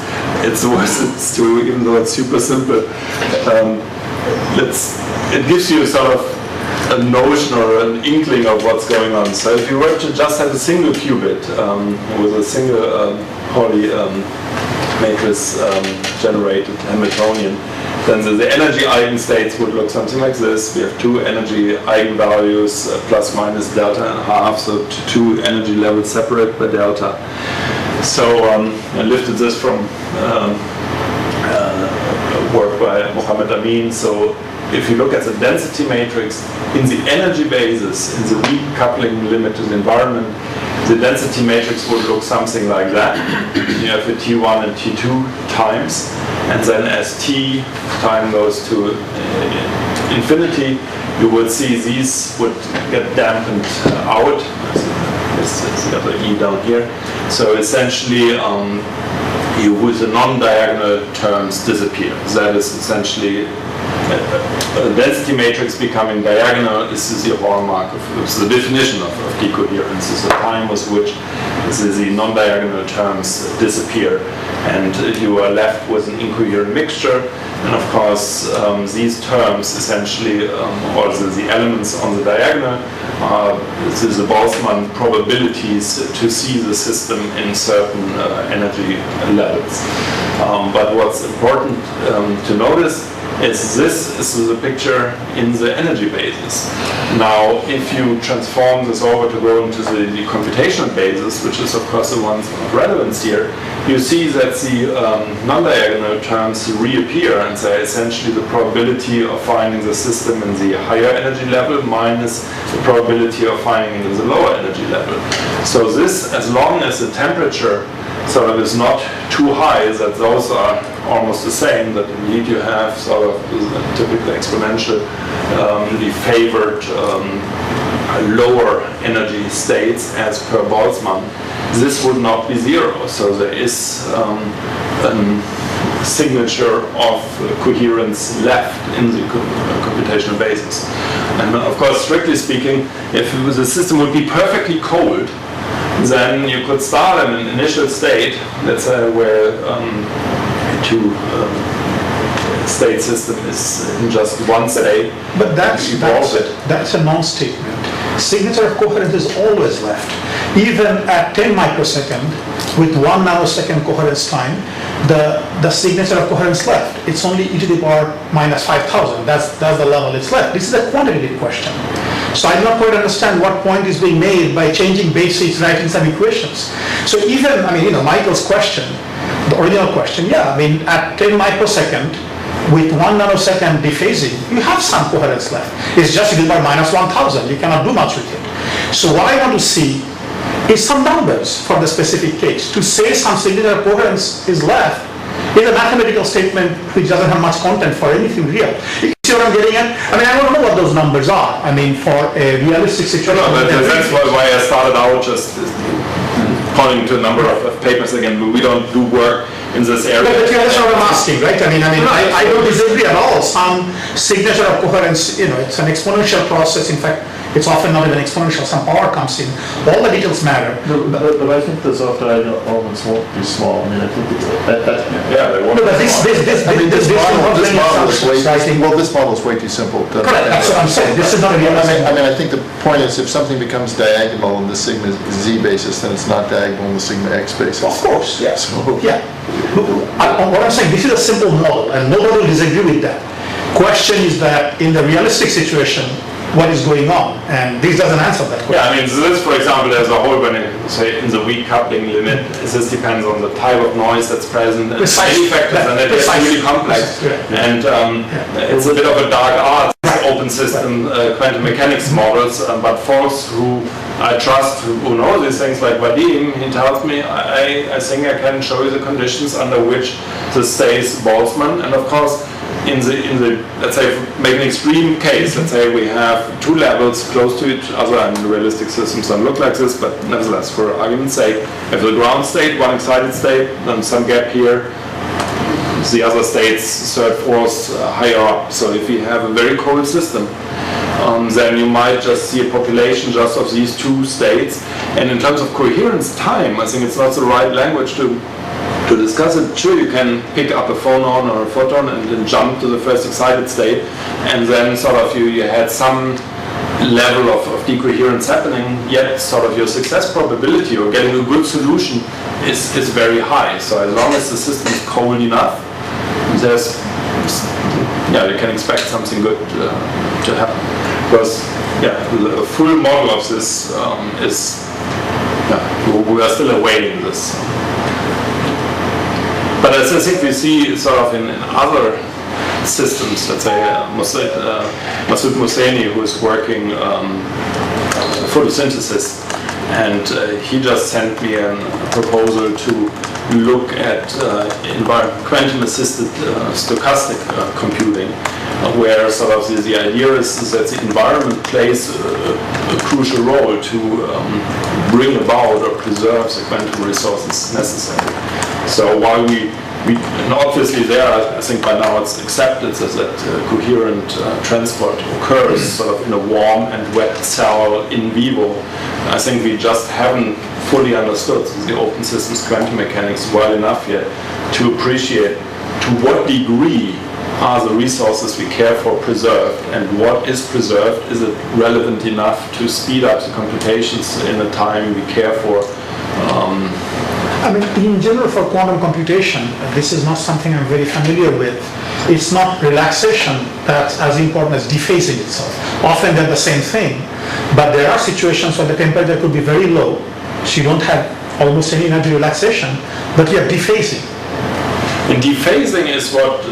worth it to, even though it's super simple, it gives you sort of a notion or an inkling of what's going on. So if you were to just have a single qubit with a single Pauli matrix generated Hamiltonian, then the energy eigenstates would look something like this. We have two energy eigenvalues, plus minus delta and a half, so two energy levels separate by delta. So I lifted this from work by Mohammed Amin. So if you look at the density matrix in the energy basis, in the weak coupling limit to the environment, the density matrix would look something like that. You have a T1 and T2 times, and then as T time goes to infinity, you would see these would get dampened out. It's the other E down here. So essentially, with the non-diagonal terms disappear. That is essentially a density matrix becoming diagonal. This is the hallmark of the definition of decoherence. It's the time with which the non-diagonal terms disappear, and you are left with an incoherent mixture. And of course, these terms essentially, or the elements on the diagonal, the Boltzmann probabilities to see the system in certain energy levels. But what's important to notice is this is the picture in the energy basis. Now, if you transform this over to go into the computational basis, which is of course the one of relevance here, you see that the non-diagonal terms reappear, and they're essentially the probability of finding the system in the higher energy level minus the probability of finding it in the lower energy level. So this, as long as the temperature sort of is not too high, that those are almost the same, that indeed you have sort of typical exponentially favored lower energy states as per Boltzmann. This would not be zero, so there is a signature of coherence left in the computational basis. And of course, strictly speaking, if the system would be perfectly cold, then you could start in an initial state, let's say where a two-state system is in just one state. But that's a non-statement. Signature of coherence is always left. Even at 10 microsecond, with 1 nanosecond coherence time, the signature of coherence left. It's only e to the power minus 5,000. That's the level it's left. This is a quantitative question. So I do not quite understand what point is being made by changing bases, writing some equations. So even, Michael's question, the original question, at 10 microsecond, with 1 nanosecond dephasing, you have some coherence left. It's just you by minus 1,000. You cannot do much with it. So what I want to see is some numbers for the specific case. To say some significant coherence is left is a mathematical statement which doesn't have much content for anything real. You see what I'm getting at? I mean, I want to know what those numbers are. I mean, for a realistic situation. No, that's why I started out just pointing to a number of papers again. We don't do work in this area. But that's what I'm asking, right? I don't disagree at all. Some signature of coherence, it's an exponential process. In fact, it's often not even exponential. Some power comes in. All the details matter. But I think those offline elements won't be small. I mean, I think yeah, they won't. No, but this model is way too simple. Correct, that's what I'm saying. This is not a realistic. I think the point is if something becomes diagonal on the sigma z basis, then it's not diagonal on the sigma x basis. Of course, yes. So, yeah. What I'm saying, this is a simple model, and nobody will disagree with that. Question is that in the realistic situation, what is going on? And this doesn't answer that question. Yeah, I mean, so this, for example, there's a whole, when you say in the weak coupling limit, this depends on the type of noise that's present and many factors, and it's really complex. And it's a bit of a dark art, open system quantum mechanics models, but folks who I trust, who know these things, like Vadim, he tells me, I think I can show you the conditions under which this stays Boltzmann, and of course, in the let's say, make an extreme case, let's say we have two levels close to each other, and realistic systems don't look like this, but nevertheless, for argument's sake, we have the ground state, one excited state, then some gap here, the other states, third, fourth, higher up. So if you have a very cold system, then you might just see a population just of these two states. And in terms of coherence time, I think it's not the right language to discuss it. Sure, you can pick up a phonon or a photon and then jump to the first excited state, and then sort of you had some level of decoherence happening, yet sort of your success probability or getting a good solution is very high. So as long as the system is cold enough, you can expect something good to happen. Because the full model of this we are still awaiting this. But as I think we see sort of in other systems, let's say Masoud Mohseni, who is working photosynthesis, and he just sent me a proposal to look at quantum-assisted stochastic computing, where sort of the idea is that the environment plays a crucial role to bring about or preserve the quantum resources necessary. So while and obviously there, I think by now it's accepted that coherent transport occurs sort of in a warm and wet cell in vivo. I think we just haven't fully understood the open systems quantum mechanics well enough yet to appreciate to what degree are the resources we care for preserved, and what is preserved, is it relevant enough to speed up the computations in the time we care for. I mean, in general, for quantum computation, this is not something I'm very familiar with. It's not relaxation that's as important as dephasing itself. Often they're the same thing, but there are situations where the temperature could be very low, so you don't have almost any energy relaxation, but you have dephasing. And dephasing is what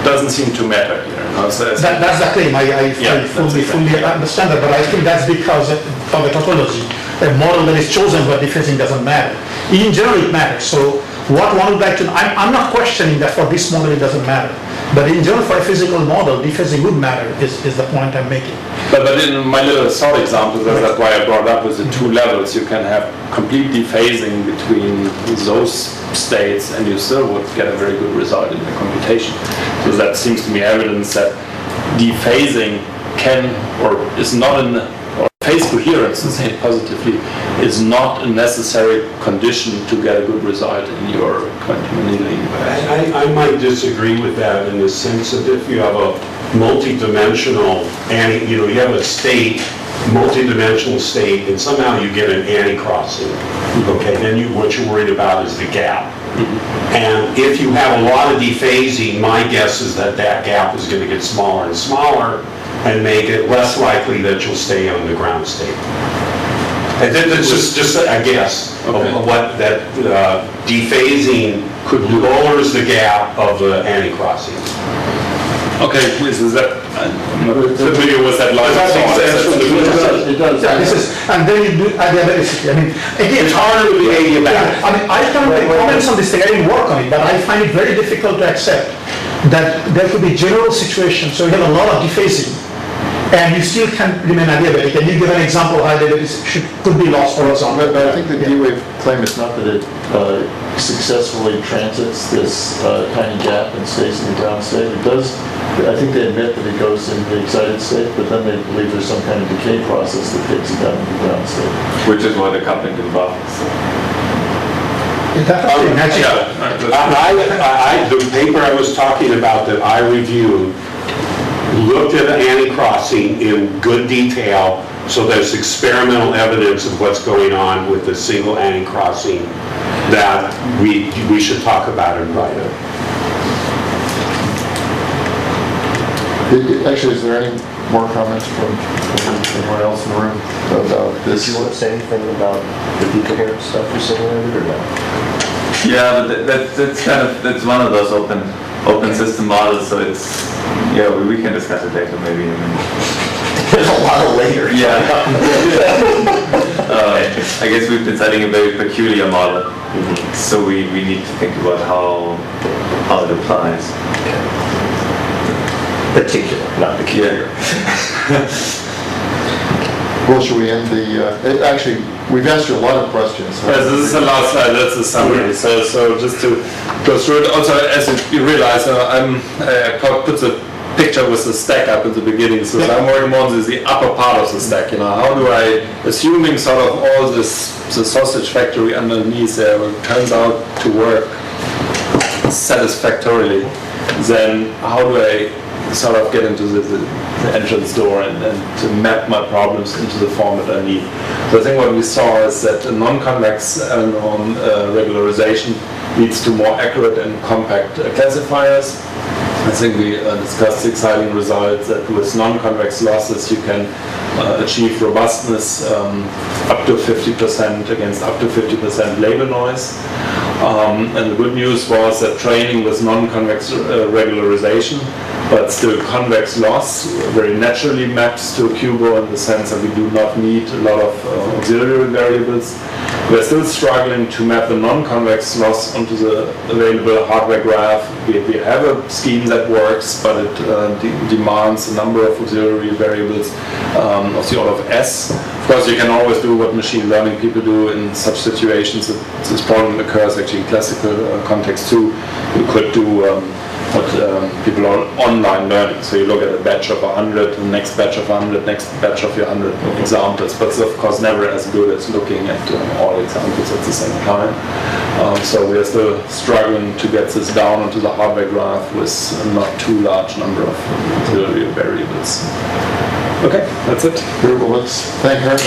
doesn't seem to matter here. That's the claim. I fully understand that, but I think that's because of the topology. A model that is chosen where dephasing doesn't matter. In general, it matters. So what one would like to know, I'm not questioning that for this model it doesn't matter. But in general, for a physical model, dephasing would matter, is the point I'm making. But in my little thought example, that's why I brought up with the two levels. You can have complete dephasing between those states, and you still would get a very good result in the computation. So that seems to me evidence that dephasing can, or is not or phase coherence, to say it positively, is not a necessary condition to get a good result in your quantum annealing. I might disagree with that in the sense that if you have a multi-dimensional, you have a state, multi-dimensional state, and somehow you get an anti-crossing, okay, then what you're worried about is the gap. And if you have a lot of dephasing, my guess is that gap is going to get smaller and smaller, and make it less likely that you'll stay on the ground state. And then it's just a guess of what that dephasing lowers the gap of the anti-crossings. Okay, please, is that, I'm not familiar with that line of thought. It does. Yeah, and then you do adiabaticity. I mean, again, It's harder to be adiabatic. I mean, I can't make comments on this thing. I didn't work on it, but I find it very difficult to accept that there could be general situations, so you have a lot of dephasing, and you still can remain adiabatic. And you give an example how adiabaticity could be lost, for example. But I think the D-wave claim is not that it successfully transits this tiny gap and stays in the ground state. It does, I think they admit that it goes in the excited state, but then they believe there's some kind of decay process that takes it down to the ground state. Which is what the coupling involves. Definitely magical. The paper I was talking about that I reviewed looked at anti-crossing in good detail, so there's experimental evidence of what's going on with the single anti-crossing that we should talk about and write it. Actually, is there any more comments from anyone else in the room about this? Do you want to say anything about the decoherent stuff you simulated or not? Yeah, but that's one of those open system models. So it's we can discuss it later maybe. There's a lot of later. Yeah. I guess we've been studying a very peculiar model, so we need to think about how it applies. Particular, not peculiar. Well, should we end the, actually, we've asked you a lot of questions. Yes, this is the last slide, that's the summary. So just to go through it, also as you realize, I put the picture with the stack up in the beginning, so I'm working more on the upper part of the stack, how do I, assuming sort of all this, the sausage factory underneath there turns out to work satisfactorily, then how do I sort of get into the entrance door and to map my problems into the format I need. So I think what we saw is that the non-convex regularization leads to more accurate and compact classifiers. I think we discussed the exciting results that with non-convex losses you can achieve robustness up to 50% against up to 50% label noise. And the good news was that training with non-convex regularization, but still convex loss, very naturally maps to a QUBO in the sense that we do not need a lot of auxiliary variables. We're still struggling to map the non-convex loss onto the available hardware graph. We have a scheme that works, but it demands a number of auxiliary variables of the order of S. Of course, you can always do what machine learning people do in such situations. This problem occurs actually in classical context too. You could do what people are online learning. So you look at a batch of 100, the next batch of 100, next batch of your 100 examples. But it's of course never as good as looking at all examples at the same time. So we are still struggling to get this down onto the hardware graph with a not too large number of auxiliary variables. Okay, that's it. Well, let's thank her.